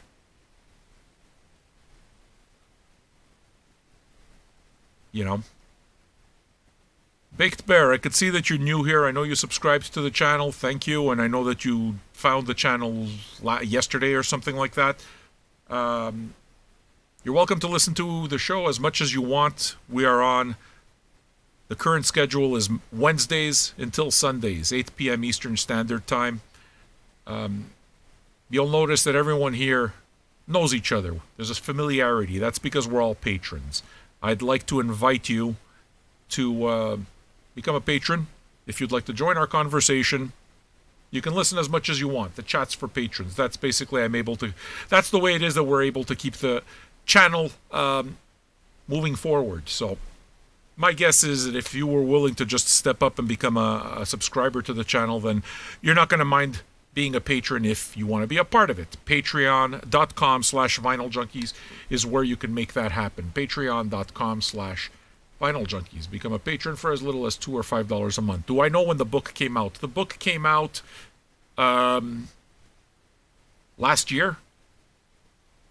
You know? Baked Bear, I could see that you're new here. I know you subscribed to the channel. Thank you. And I know that you found the channel yesterday or something like that. You're welcome to listen to the show as much as you want. We are on. The current schedule is Wednesdays until Sundays, 8 p.m. Eastern Standard Time. You'll notice that everyone here knows each other. There's a familiarity. That's because we're all patrons. I'd like to invite you to become a patron. If you'd like to join our conversation, you can listen as much as you want. The chat's for patrons. That's basically that's the way it is that we're able to keep the channel moving forward. So my guess is that if you were willing to just step up and become a subscriber to the channel, then you're not going to mind being a patron if you want to be a part of it. Patreon.com/VinylJunkies is where you can make that happen. Patreon.com/VinylJunkies. Become a patron for as little as $2 or $5 a month. Do I know when the book came out? The book came out last year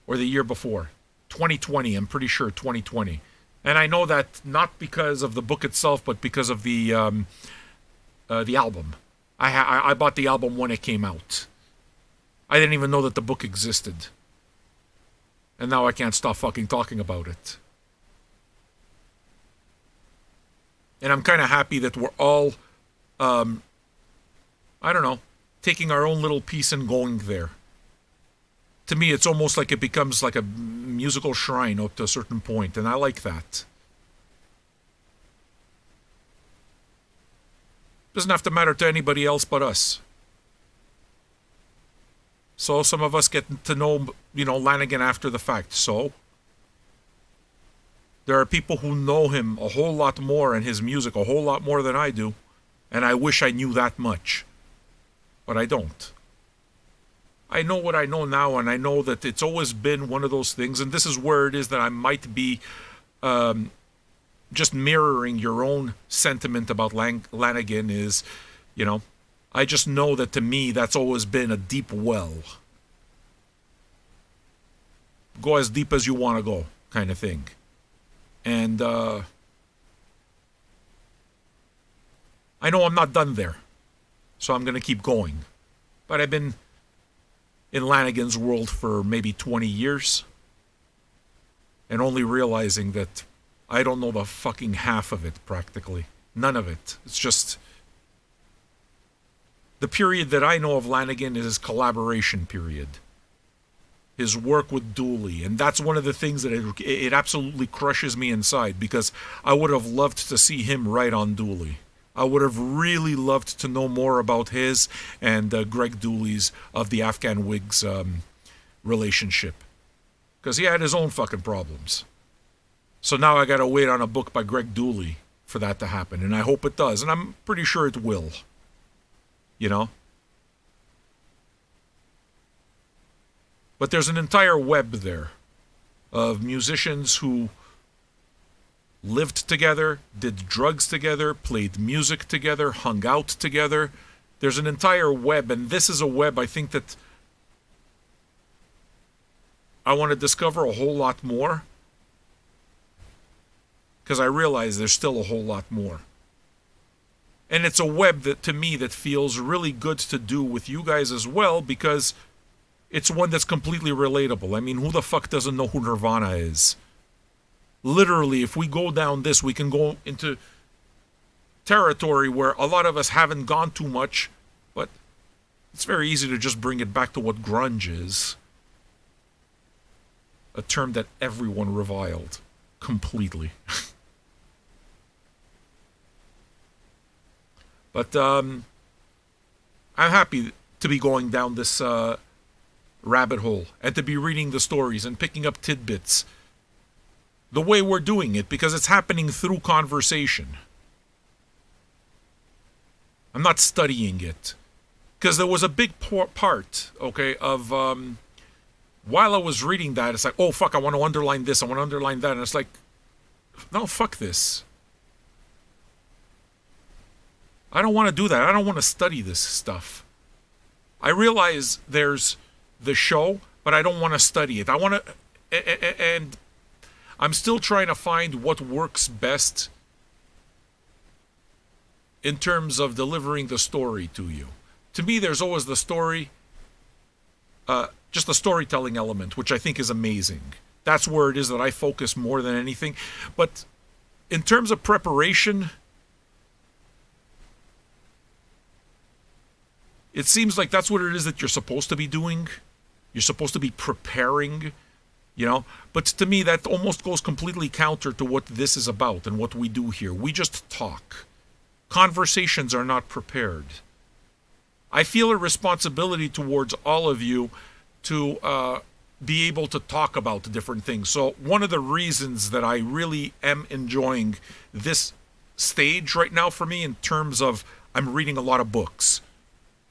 or the year before. 2020, I'm pretty sure 2020. And I know that not because of the book itself, but because of the album. I bought the album when it came out. I didn't even know that the book existed. And now I can't stop fucking talking about it. And I'm kind of happy that we're all, taking our own little piece and going there. To me, it's almost like it becomes like a musical shrine up to a certain point, and I like that. Doesn't have to matter to anybody else but us. So some of us get to know, Lanigan after the fact. So there are people who know him a whole lot more and his music a whole lot more than I do, and I wish I knew that much. But I don't. I know what I know now, and I know that it's always been one of those things, and this is where it is that I might be just mirroring your own sentiment about Lanigan is, I just know that to me that's always been a deep well. Go as deep as you want to go, kind of thing. And I know I'm not done there, so I'm going to keep going. But I've been in Lanigan's world for maybe 20 years, and only realizing that I don't know the fucking half of it, practically. None of it. It's just the period that I know of Lanigan is his collaboration period. His work with Dooley. And that's one of the things that it absolutely crushes me inside, because I would have loved to see him write on Dooley. I would have really loved to know more about his and Greg Dooley's of the Afghan Whigs relationship. Because he had his own fucking problems. So now I gotta wait on a book by Greg Dooley for that to happen. And I hope it does. And I'm pretty sure it will. But there's an entire web there of musicians who lived together, did drugs together, played music together, hung out together. There's an entire web, and this is a web I think that I want to discover a whole lot more, because I realize there's still a whole lot more. And it's a web that, to me, that feels really good to do with you guys as well, because it's one that's completely relatable. I mean, who the fuck doesn't know who Nirvana is? Literally, if we go down this, we can go into territory where a lot of us haven't gone too much, but it's very easy to just bring it back to what grunge is. A term that everyone reviled completely. But I'm happy to be going down this rabbit hole and to be reading the stories and picking up tidbits the way we're doing it, because it's happening through conversation. I'm not studying it, because there was a big part, of while I was reading that, it's like, oh fuck, I want to underline this, I want to underline that, and it's like, no, fuck this. I don't want to do that. I don't want to study this stuff. I realize there's the show, but I don't want to study it. I want to, and I'm still trying to find what works best in terms of delivering the story to you. To me, there's always the story, just the storytelling element, which I think is amazing. That's where it is that I focus more than anything. But in terms of preparation, it seems like that's what it is that you're supposed to be doing. You're supposed to be preparing, you know. But to me, that almost goes completely counter to what this is about and what we do here. We just talk. Conversations are not prepared. I feel a responsibility towards all of you to be able to talk about different things. So one of the reasons that I really am enjoying this stage right now for me in terms of I'm reading a lot of books.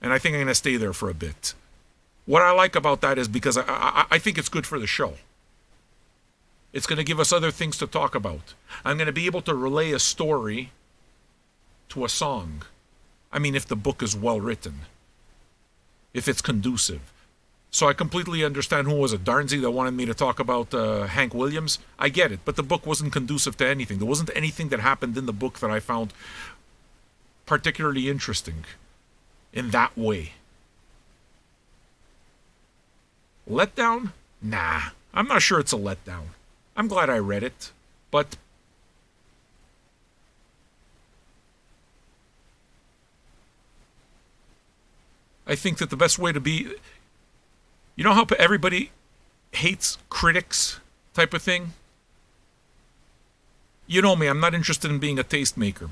And I think I'm going to stay there for a bit. What I like about that is because I think it's good for the show. It's going to give us other things to talk about. I'm going to be able to relay a story to a song. I mean, if the book is well written. If it's conducive. So I completely understand who was it, Darnsey, that wanted me to talk about Hank Williams. I get it, but the book wasn't conducive to anything. There wasn't anything that happened in the book that I found particularly interesting in that way. Letdown? Nah, I'm not sure it's a letdown. I'm glad I read it, but I think that the best way to be... You know how everybody hates critics type of thing? You know me, I'm not interested in being a tastemaker.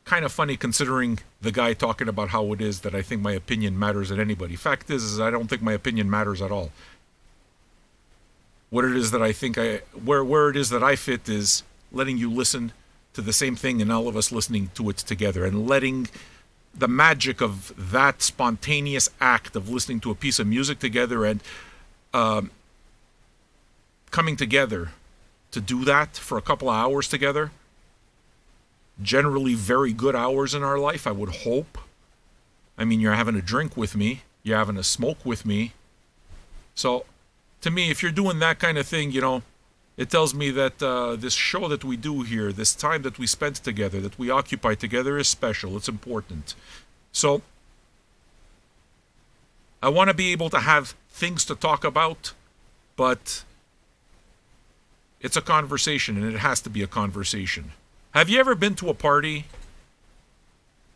Kind of funny considering the guy talking about how it is that I think my opinion matters at anybody. Fact is I don't think my opinion matters at all. What it is that I think where it is that I fit is letting you listen to the same thing and all of us listening to it together and letting the magic of that spontaneous act of listening to a piece of music together and coming together to do that for a couple of hours together. Generally very good hours in our life, I would hope. I mean, you're having a drink with me. You're having a smoke with me. So, to me, if you're doing that kind of thing, you know, it tells me that this show that we do here, this time that we spent together, that we occupy together is special. It's important. So, I want to be able to have things to talk about, but it's a conversation, and it has to be a conversation. Have you ever been to a party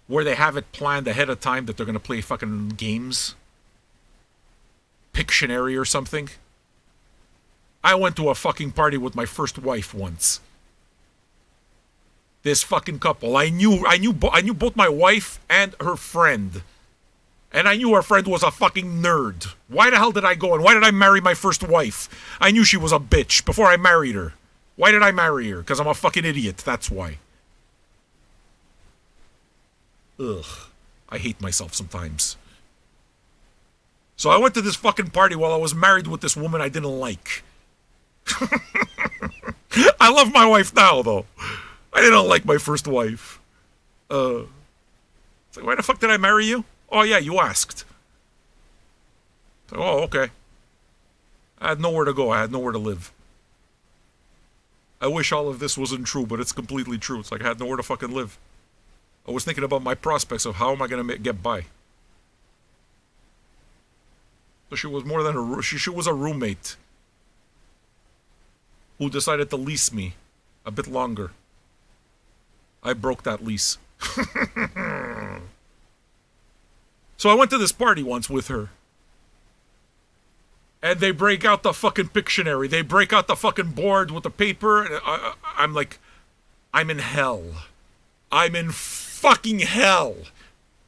where they have it planned ahead of time that they're going to play fucking games? Pictionary or something? I went to a fucking party with my first wife once. This fucking couple. I knew both my wife and her friend. And I knew her friend was a fucking nerd. Why the hell did I go and why did I marry my first wife? I knew she was a bitch before I married her. Why did I marry her? Because I'm a fucking idiot. That's why. Ugh. I hate myself sometimes. So I went to this fucking party while I was married with this woman I didn't like. I love my wife now, though. I didn't like my first wife. It's like, why the fuck did I marry you? Oh, yeah, you asked. Like, oh, okay. I had nowhere to go. I had nowhere to live. I wish all of this wasn't true, but it's completely true. It's like I had nowhere to fucking live. I was thinking about my prospects of how am I going to get by. So she was more than she was a roommate who decided to lease me a bit longer. I broke that lease. So I went to this party once with her. And they break out the fucking Pictionary. They break out the fucking board with the paper. And I'm like, I'm in hell. I'm in fucking hell.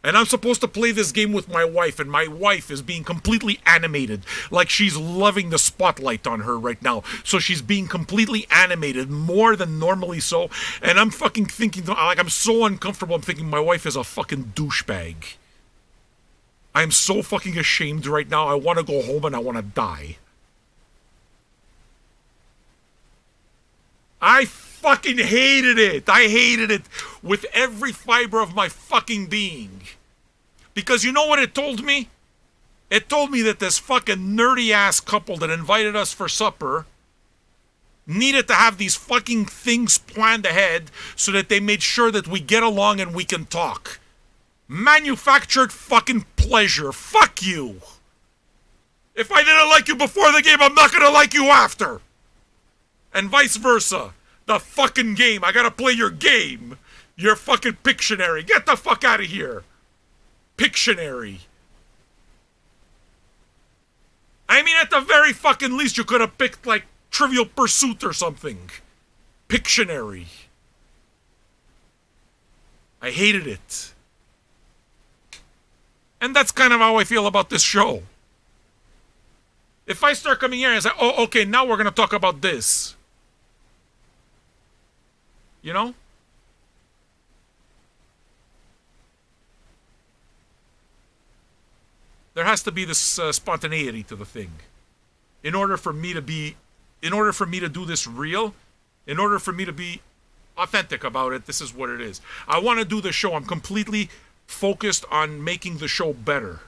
And I'm supposed to play this game with my wife. And my wife is being completely animated. Like she's loving the spotlight on her right now. So she's being completely animated. More than normally so. And I'm fucking thinking, like I'm so uncomfortable. I'm thinking my wife is a fucking douchebag. I'm so fucking ashamed right now. I want to go home and I want to die. I fucking hated it. I hated it with every fiber of my fucking being. Because you know what it told me? It told me that this fucking nerdy-ass couple that invited us for supper needed to have these fucking things planned ahead so that they made sure that we get along and we can talk. Manufactured fucking pleasure. Fuck you. If I didn't like you before the game, I'm not gonna like you after. And vice versa. The fucking game. I gotta play your game. Your fucking Pictionary. Get the fuck out of here. Pictionary. I mean, at the very fucking least, you could have picked, like, Trivial Pursuit or something. Pictionary. I hated it. And that's kind of how I feel about this show. If I start coming here and say, oh, okay, now we're going to talk about this. You know? There has to be this spontaneity to the thing. In order for me to do this real, in order for me to be authentic about it, this is what it is. I want to do the show. I'm completely focused on making the show better.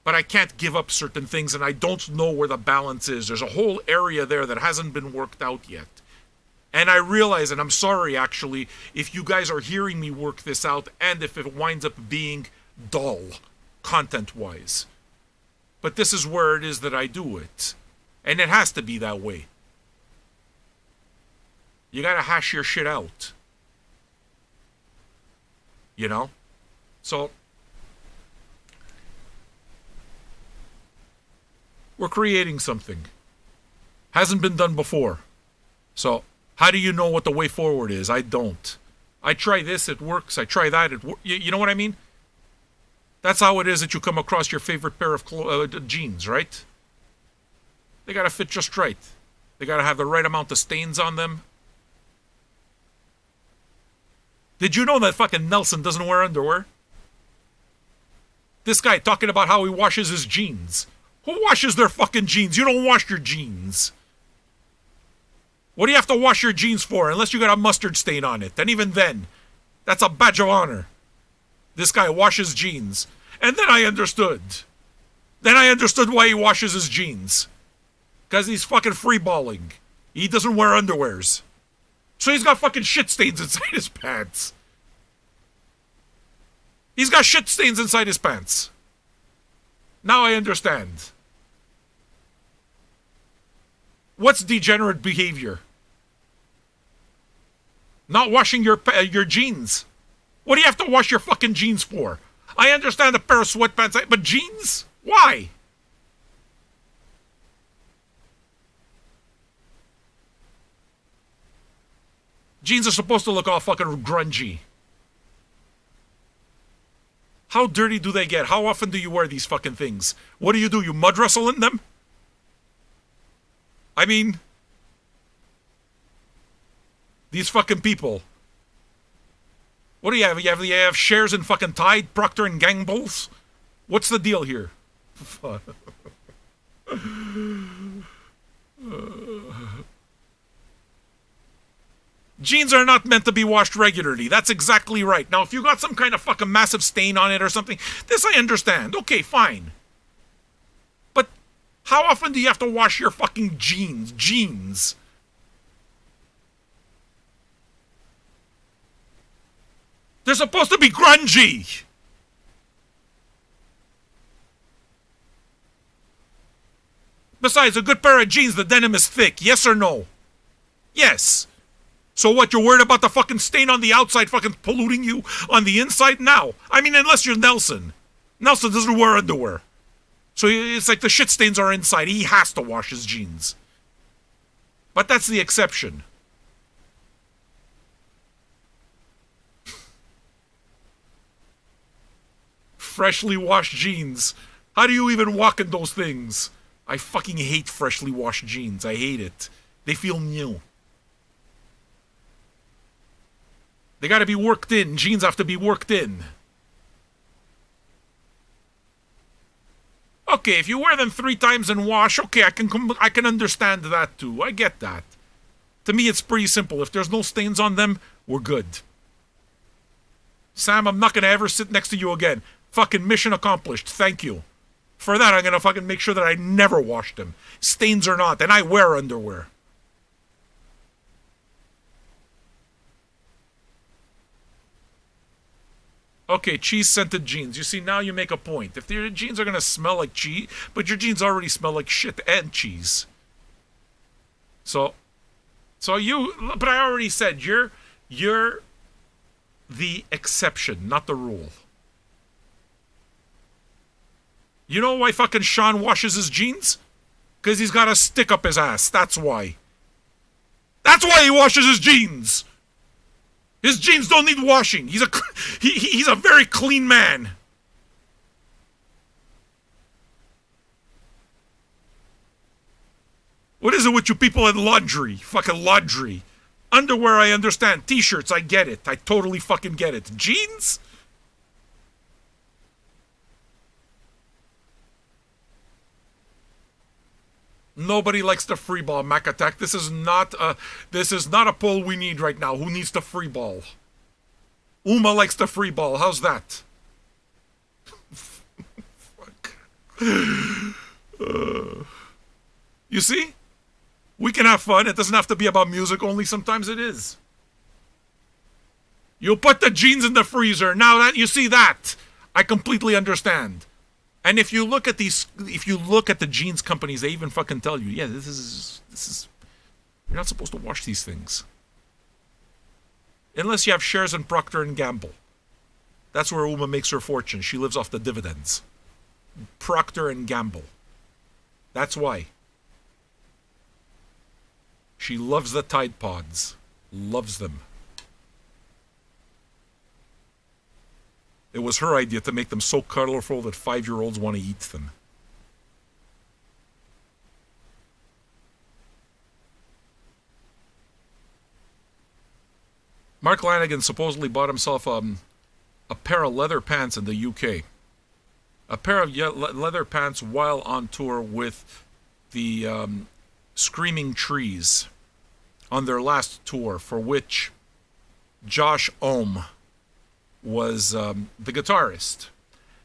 But I can't give up certain things, and I don't know where the balance is. There's a whole area there that hasn't been worked out yet. And I realize, and I'm sorry actually, if you guys are hearing me work this out, and if it winds up being dull, content-wise. But this is where it is that I do it. And it has to be that way. You gotta hash your shit out. You know? So, we're creating something. Hasn't been done before. So, how do you know what the way forward is? I don't. I try this, it works. I try that, it works. You know what I mean? That's how it is that you come across your favorite pair of jeans, right? They gotta fit just right. They gotta have the right amount of stains on them. Did you know that fucking Nelson doesn't wear underwear? This guy talking about how he washes his jeans. Who washes their fucking jeans? You don't wash your jeans. What do you have to wash your jeans for? Unless you got a mustard stain on it. And even then, that's a badge of honor. This guy washes jeans. And then I understood. Then I understood why he washes his jeans. Because he's fucking freeballing. He doesn't wear underwears. So he's got fucking shit stains inside his pants. He's got shit stains inside his pants. Now I understand. What's degenerate behavior? Not washing your jeans. What do you have to wash your fucking jeans for? I understand a pair of sweatpants, but jeans? Why? Jeans are supposed to look all fucking grungy. How dirty do they get? How often do you wear these fucking things? What do? You mud wrestle in them? I mean, these fucking people. What do you have? You have shares in fucking Tide, Procter and Gamble's? What's the deal here? Jeans are not meant to be washed regularly. That's exactly right. Now, if you got some kind of fucking massive stain on it or something, this I understand. Okay, fine. But how often do you have to wash your fucking jeans? Jeans. They're supposed to be grungy. Besides, a good pair of jeans, the denim is thick. Yes or no? Yes. So what, you're worried about the fucking stain on the outside fucking polluting you on the inside now? I mean, unless you're Nelson. Nelson doesn't wear underwear. So it's like the shit stains are inside. He has to wash his jeans. But that's the exception. Freshly washed jeans. How do you even walk in those things? I fucking hate freshly washed jeans. I hate it. They feel new. They gotta be worked in. Jeans have to be worked in. Okay, if you wear them 3 times and wash, okay, I can understand that too. I get that. To me, it's pretty simple. If there's no stains on them, we're good. Sam, I'm not going to ever sit next to you again. Fucking mission accomplished. Thank you. For that, I'm going to fucking make sure that I never wash them. Stains or not. And I wear underwear. Okay, cheese-scented jeans. You see, now you make a point. If your jeans are going to smell like cheese, but your jeans already smell like shit and cheese. So you, but I already said, you're the exception, not the rule. You know why fucking Sean washes his jeans? Because he's got a stick up his ass. That's why. That's why he washes his jeans. His jeans don't need washing. He's a very clean man. What is it with you people in laundry? Fucking laundry. Underwear, I understand. T-shirts, I get it. I totally fucking get it. Jeans? Nobody likes the free ball, Mac Attack. This is not a poll we need right now. Who needs the free ball? Uma likes the free ball. How's that? Fuck. You see? We can have fun. It doesn't have to be about music only. Sometimes it is. You put the jeans in the freezer. Now that you see that, I completely understand. And if you look at the jeans companies, they even fucking tell you, yeah, this is, you're not supposed to wash these things. Unless you have shares in Procter and Gamble. That's where Uma makes her fortune. She lives off the dividends. Procter and Gamble. That's why. She loves the Tide Pods. Loves them. It was her idea to make them so colorful that 5-year-olds want to eat them. Mark Lanigan supposedly bought himself a pair of leather pants in the UK. A pair of leather pants while on tour with the Screaming Trees on their last tour, for which Josh Ohm was the guitarist.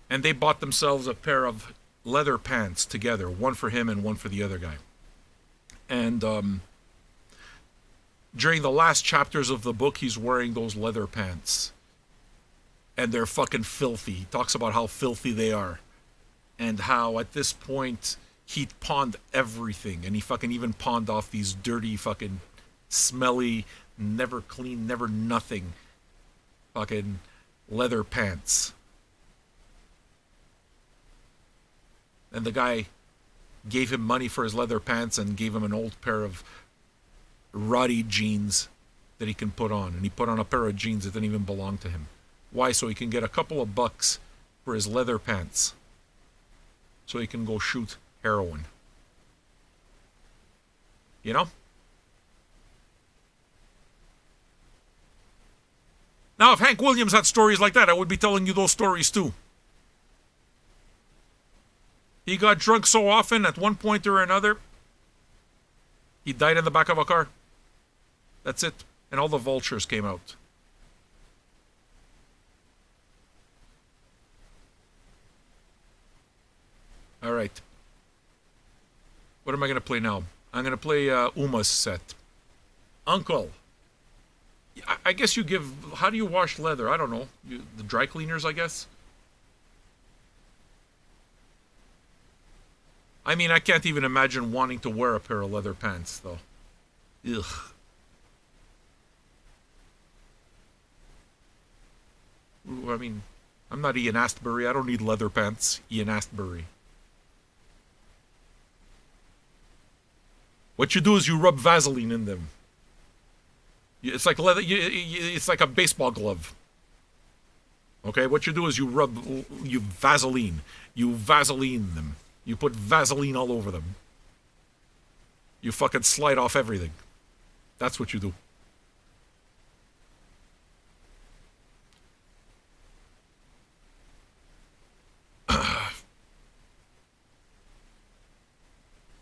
And they bought themselves a pair of leather pants together, one for him and one for the other guy. And during the last chapters of the book, he's wearing those leather pants. And they're fucking filthy. He talks about how filthy they are. And how at this point he pawned everything. And he fucking even pawned off these dirty fucking smelly, never clean, never nothing fucking leather pants. And the guy gave him money for his leather pants and gave him an old pair of Roddy jeans that he can put on. And he put on a pair of jeans that didn't even belong to him. Why? So he can get a couple of bucks for his leather pants. So he can go shoot heroin. You know? Now, if Hank Williams had stories like that, I would be telling you those stories too. He got drunk so often, at one point or another, he died in the back of a car. That's it. And all the vultures came out. All right. What am I going to play now? I'm going to play Uma's set. Uncle. I guess you give... How do you wash leather? I don't know. The dry cleaners, I guess? I mean, I can't even imagine wanting to wear a pair of leather pants, though. Ugh. Ooh, I mean, I'm not Ian Astbury. I don't need leather pants. Ian Astbury. What you do is you rub Vaseline in them. It's like leather. It's like a baseball glove. Okay, what you do is you Vaseline. You Vaseline them. You put Vaseline all over them. You fucking slide off everything. That's what you do.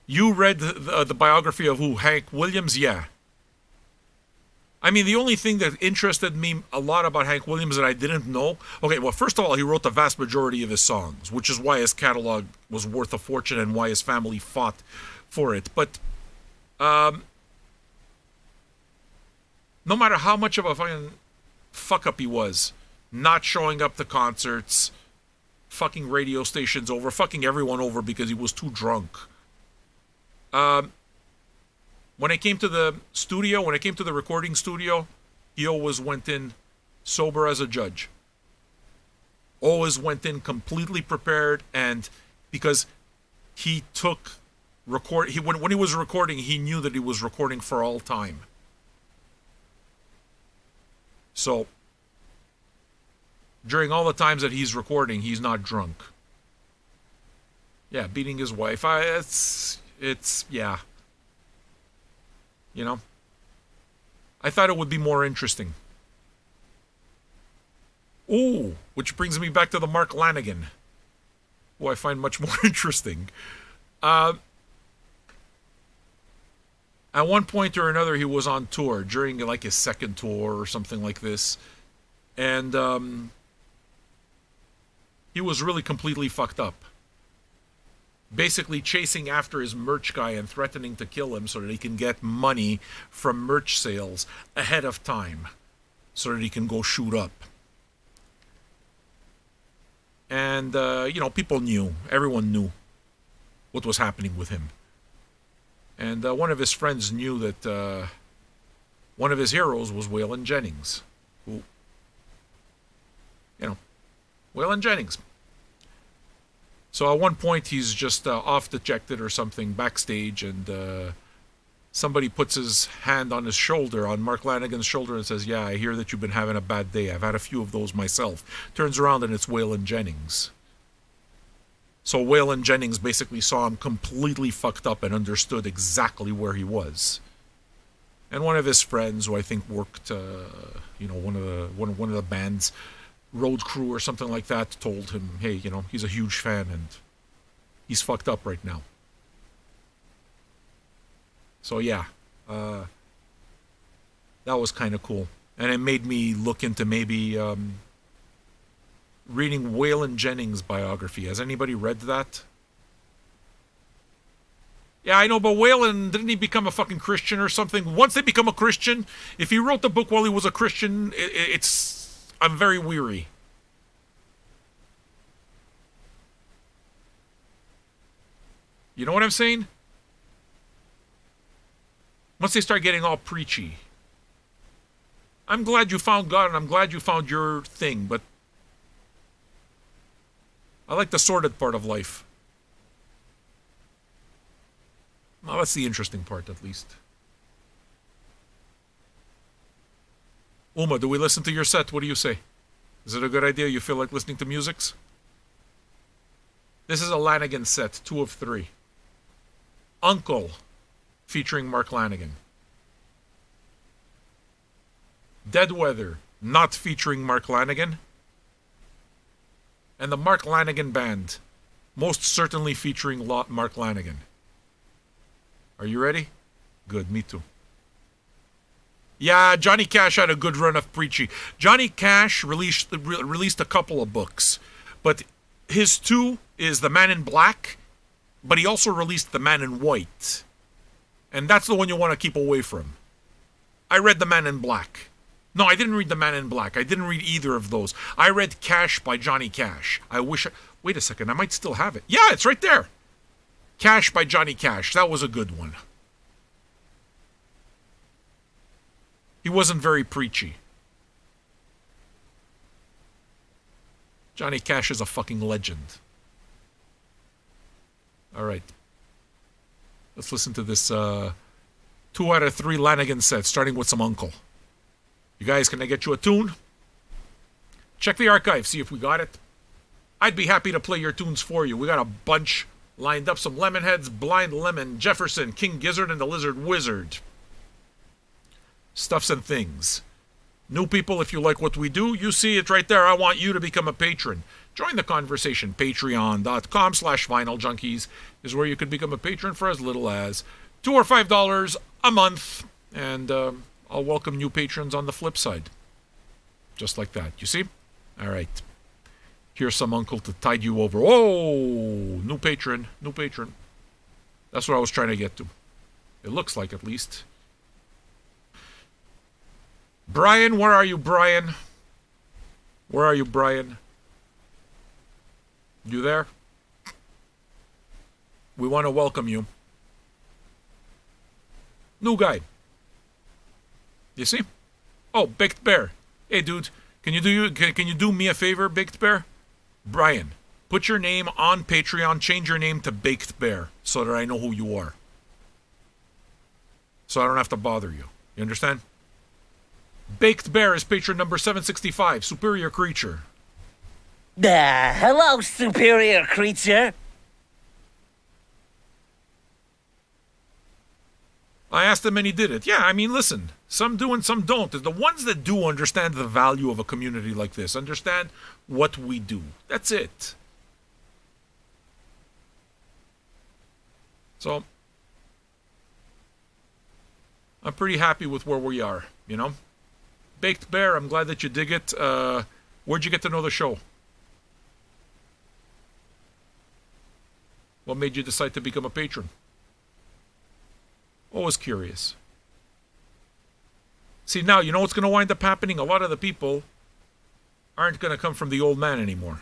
You read the biography of who? Hank Williams? Yeah. I mean, the only thing that interested me a lot about Hank Williams that I didn't know. Okay, well, first of all, he wrote the vast majority of his songs, which is why his catalog was worth a fortune and why his family fought for it. But no matter how much of a fucking fuck up he was, not showing up to concerts, fucking radio stations over, fucking everyone over because he was too drunk. When it came to the studio, when it came to the recording studio, he always went in sober as a judge. Always went in completely prepared, and because he took when he was recording, he knew that he was recording for all time. So during all the times that he's recording, he's not drunk. Yeah, beating his wife. It's yeah. You know? I thought it would be more interesting. Ooh, which brings me back to the Mark Lanigan, who I find much more interesting. At one point or another, he was on tour during like his second tour or something like this. And he was really completely fucked up. Basically chasing after his merch guy and threatening to kill him so that he can get money from merch sales ahead of time so that he can go shoot up. And, people knew. Everyone knew what was happening with him. And one of his friends knew that one of his heroes was Waylon Jennings. Who, Waylon Jennings. So at one point he's just off dejected or something backstage, and somebody puts his hand on his shoulder, on Mark Lanigan's shoulder, and says, "Yeah, I hear that you've been having a bad day. I've had a few of those myself." Turns around and it's Waylon Jennings. So Waylon Jennings basically saw him completely fucked up and understood exactly where he was. And one of his friends, who I think worked, one of the band's road crew or something like that, told him, "Hey, he's a huge fan and he's fucked up right now." So yeah, that was kind of cool, and it made me look into maybe reading Waylon Jennings' biography. Has anybody read that? Yeah, I know, but Waylon, didn't he become a fucking Christian or something? Once they become a Christian, if he wrote the book while he was a Christian, I'm very weary. You know what I'm saying? Once they start getting all preachy. I'm glad you found God and I'm glad you found your thing, but I like the sordid part of life. Well, that's the interesting part, at least. Uma, do we listen to your set? What do you say? Is it a good idea? You feel like listening to musics? This is a Lanigan set, 2 of 3. Uncle, featuring Mark Lanigan. Dead Weather, not featuring Mark Lanigan. And the Mark Lanigan Band, most certainly featuring Mark Lanigan. Are you ready? Good, me too. Yeah, Johnny Cash had a good run of preachy. Johnny Cash released a couple of books, but his 2 is The Man in Black, but he also released The Man in White. And that's the one you want to keep away from. I read The Man in Black. No, I didn't read The Man in Black. I didn't read either of those. I read Cash by Johnny Cash. Wait a second, I might still have it. Yeah, it's right there. Cash by Johnny Cash. That was a good one. He wasn't very preachy. Johnny Cash is a fucking legend. All right. Let's listen to this 2 out of 3 Lanigan sets, starting with some Uncle. You guys, can I get you a tune? Check the archive, see if we got it. I'd be happy to play your tunes for you. We got a bunch lined up. Some Lemonheads, Blind Lemon, Jefferson, King Gizzard, and the Lizard Wizard. Stuffs and things. New people, if you like what we do, you see it right there. I want you to become a patron. Join the conversation. Patreon.com/VinylJunkies is where you can become a patron for as little as $2 or $5 a month. And I'll welcome new patrons on the flip side. Just like that. You see? All right. Here's some uncle to tide you over. Oh, new patron. New patron. That's what I was trying to get to. It looks like, at least. Brian, where are you, Brian? Where are you, Brian? You there? We want to welcome you. New guy. You see? Oh, Baked Bear. Hey, dude, can you do me a favor, Baked Bear? Brian, put your name on Patreon. Change your name to Baked Bear so that I know who you are. So I don't have to bother you. You understand? Baked Bear is patron number 765, Superior Creature. Hello, Superior Creature. I asked him and he did it. Yeah, I mean, listen, some do and some don't. The ones that do understand the value of a community like this, understand what we do. That's it. So, I'm pretty happy with where we are, you know? Baked Bear, I'm glad that you dig it. Where'd you get to know the show? What made you decide to become a patron? Always curious. See, now, you know what's going to wind up happening? A lot of the people aren't going to come from the old man anymore.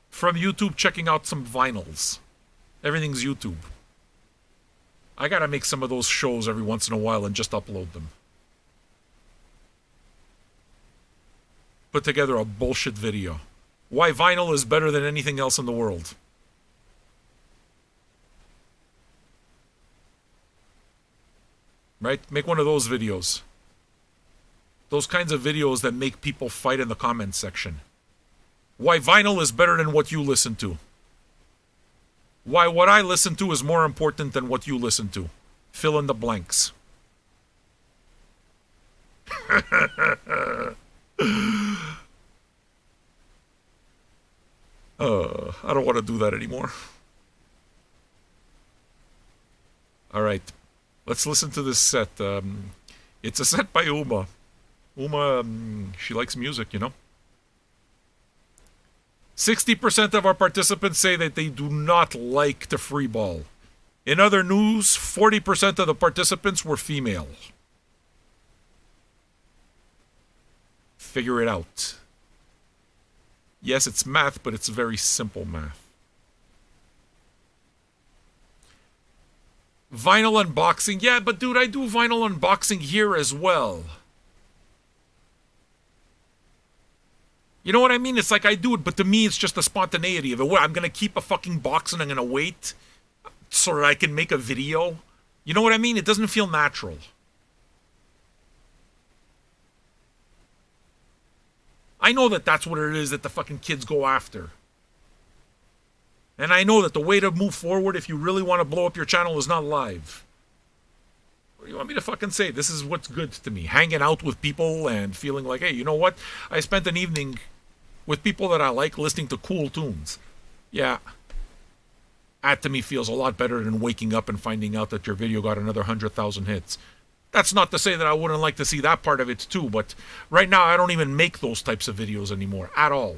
From YouTube, checking out some vinyls. Everything's YouTube. I got to make some of those shows every once in a while and just upload them. Put together a bullshit video. Why vinyl is better than anything else in the world. Right? Make one of those videos. Those kinds of videos that make people fight in the comments section. Why vinyl is better than what you listen to. Why what I listen to is more important than what you listen to. Fill in the blanks. I don't want to do that anymore. All right. Let's listen to this set. It's a set by Uma. Uma, she likes music, you know? 60% of our participants say that they do not like to freeball. In other news, 40% of the participants were female. Figure it out. Yes, it's math, but it's very simple math. Vinyl unboxing. Yeah, but dude, I do vinyl unboxing here as well. You know what I mean? It's like I do it, but to me, it's just the spontaneity of it. What, I'm going to keep a fucking box and I'm going to wait so that I can make a video? You know what I mean? It doesn't feel natural. I know that that's what it is that the fucking kids go after. And I know that the way to move forward if you really want to blow up your channel is not live. What do you want me to fucking say? This is what's good to me. Hanging out with people and feeling like, hey, you know what? I spent an evening with people that I like listening to cool tunes. Yeah. That to me feels a lot better than waking up and finding out that your video got another 100,000 hits. That's not to say that I wouldn't like to see that part of it too, but right now I don't even make those types of videos anymore at all.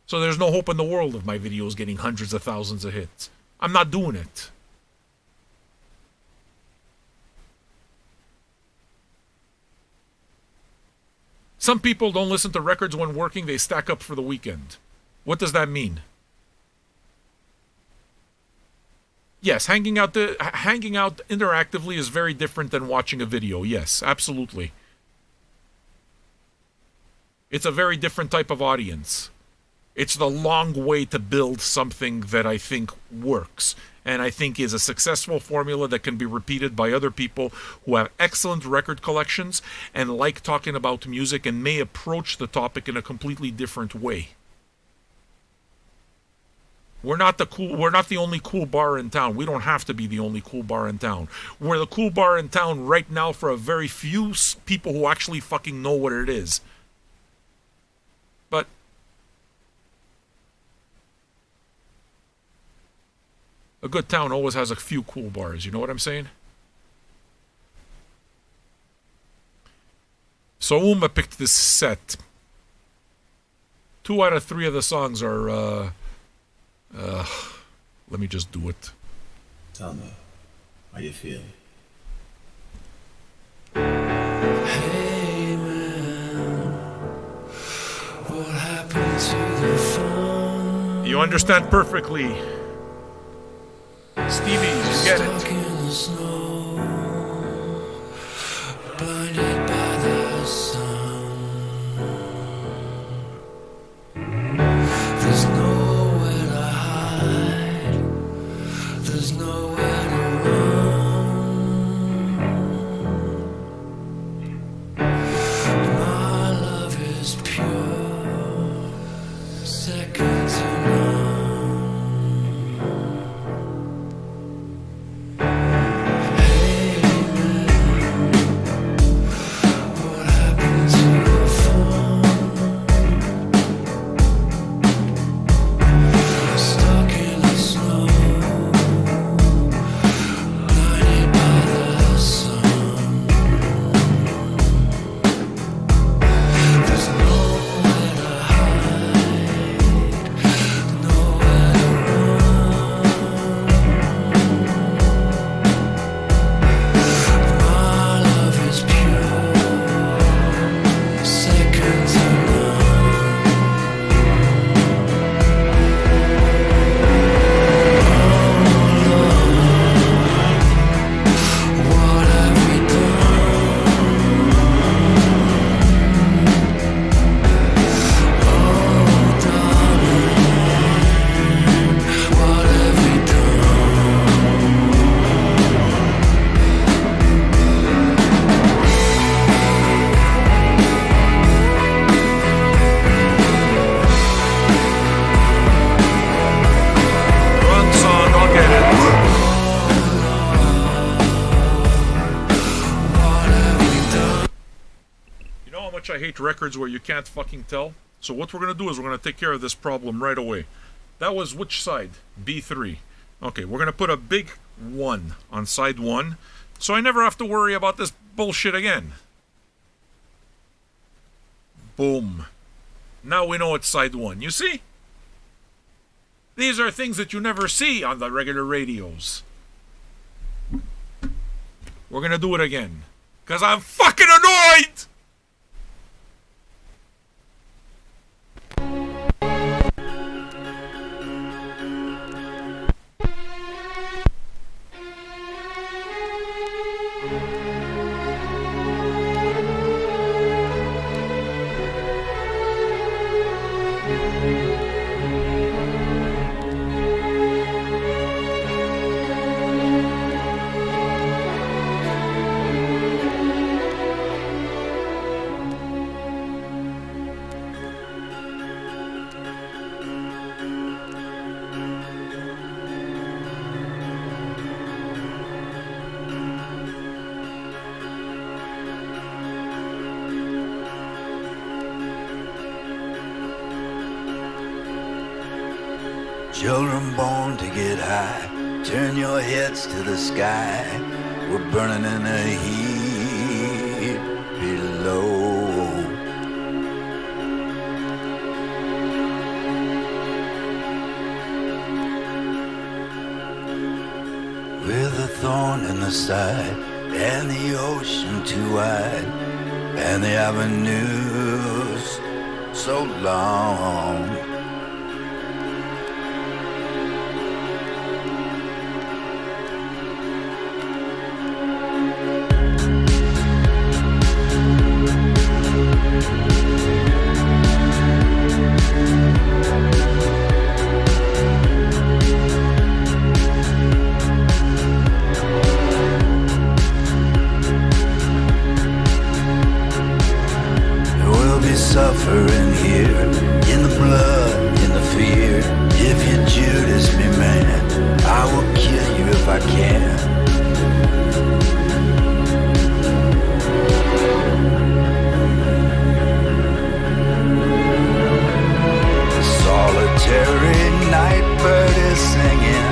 So there's no hope in the world of my videos getting hundreds of thousands of hits. I'm not doing it. Some people don't listen to records when working, they stack up for the weekend. What does that mean? Yes, hanging out interactively is very different than watching a video. Yes, absolutely. It's a very different type of audience. It's the long way to build something that I think works, and I think is a successful formula that can be repeated by other people who have excellent record collections and like talking about music and may approach the topic in a completely different way. We're not the only cool bar in town. We don't have to be the only cool bar in town. We're the cool bar in town right now for a very few people who actually fucking know what it is. But a good town always has a few cool bars. You know what I'm saying? So Uma picked this set. 2 out of 3 of the songs are, let me just do it. Tell me, how you feel? Hey man, what happened to the phone? You understand perfectly. Stevie, you get Stuck it. in the snow, blinded by the sun. There's nowhere to hide. There's nowhere to run. My love is pure, second to none. What happened to the phone? Stuck in the snow, blinded by the sun. There's nowhere to hide, nowhere to run. My love is pure, second to none. What have we done? Oh, darling, what have we Wrong song, I'll get it. You know how much I hate records where you can't fucking tell? So what we're gonna do is we're gonna take care of this problem right away. That was which side? B3. Okay, we're gonna put a big 1 on side 1, so I never have to worry about this bullshit again. Boom. Now we know it's side 1. You see? These are things that you never see on the regular radios. We're gonna do it again. Because I'm fucking annoyed! Children born to get high, turn your heads to the sky. We're burning in the heat below. With a thorn in the side, and the ocean too wide, and the avenues so long. We'll be suffering here in the blood, in the fear. If you Judas me, man, I will kill you if I can. Solitary night bird is singing.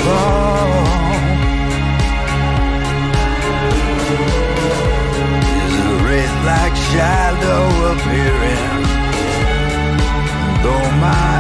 fall. Is a wraith like shadow appearing? Though my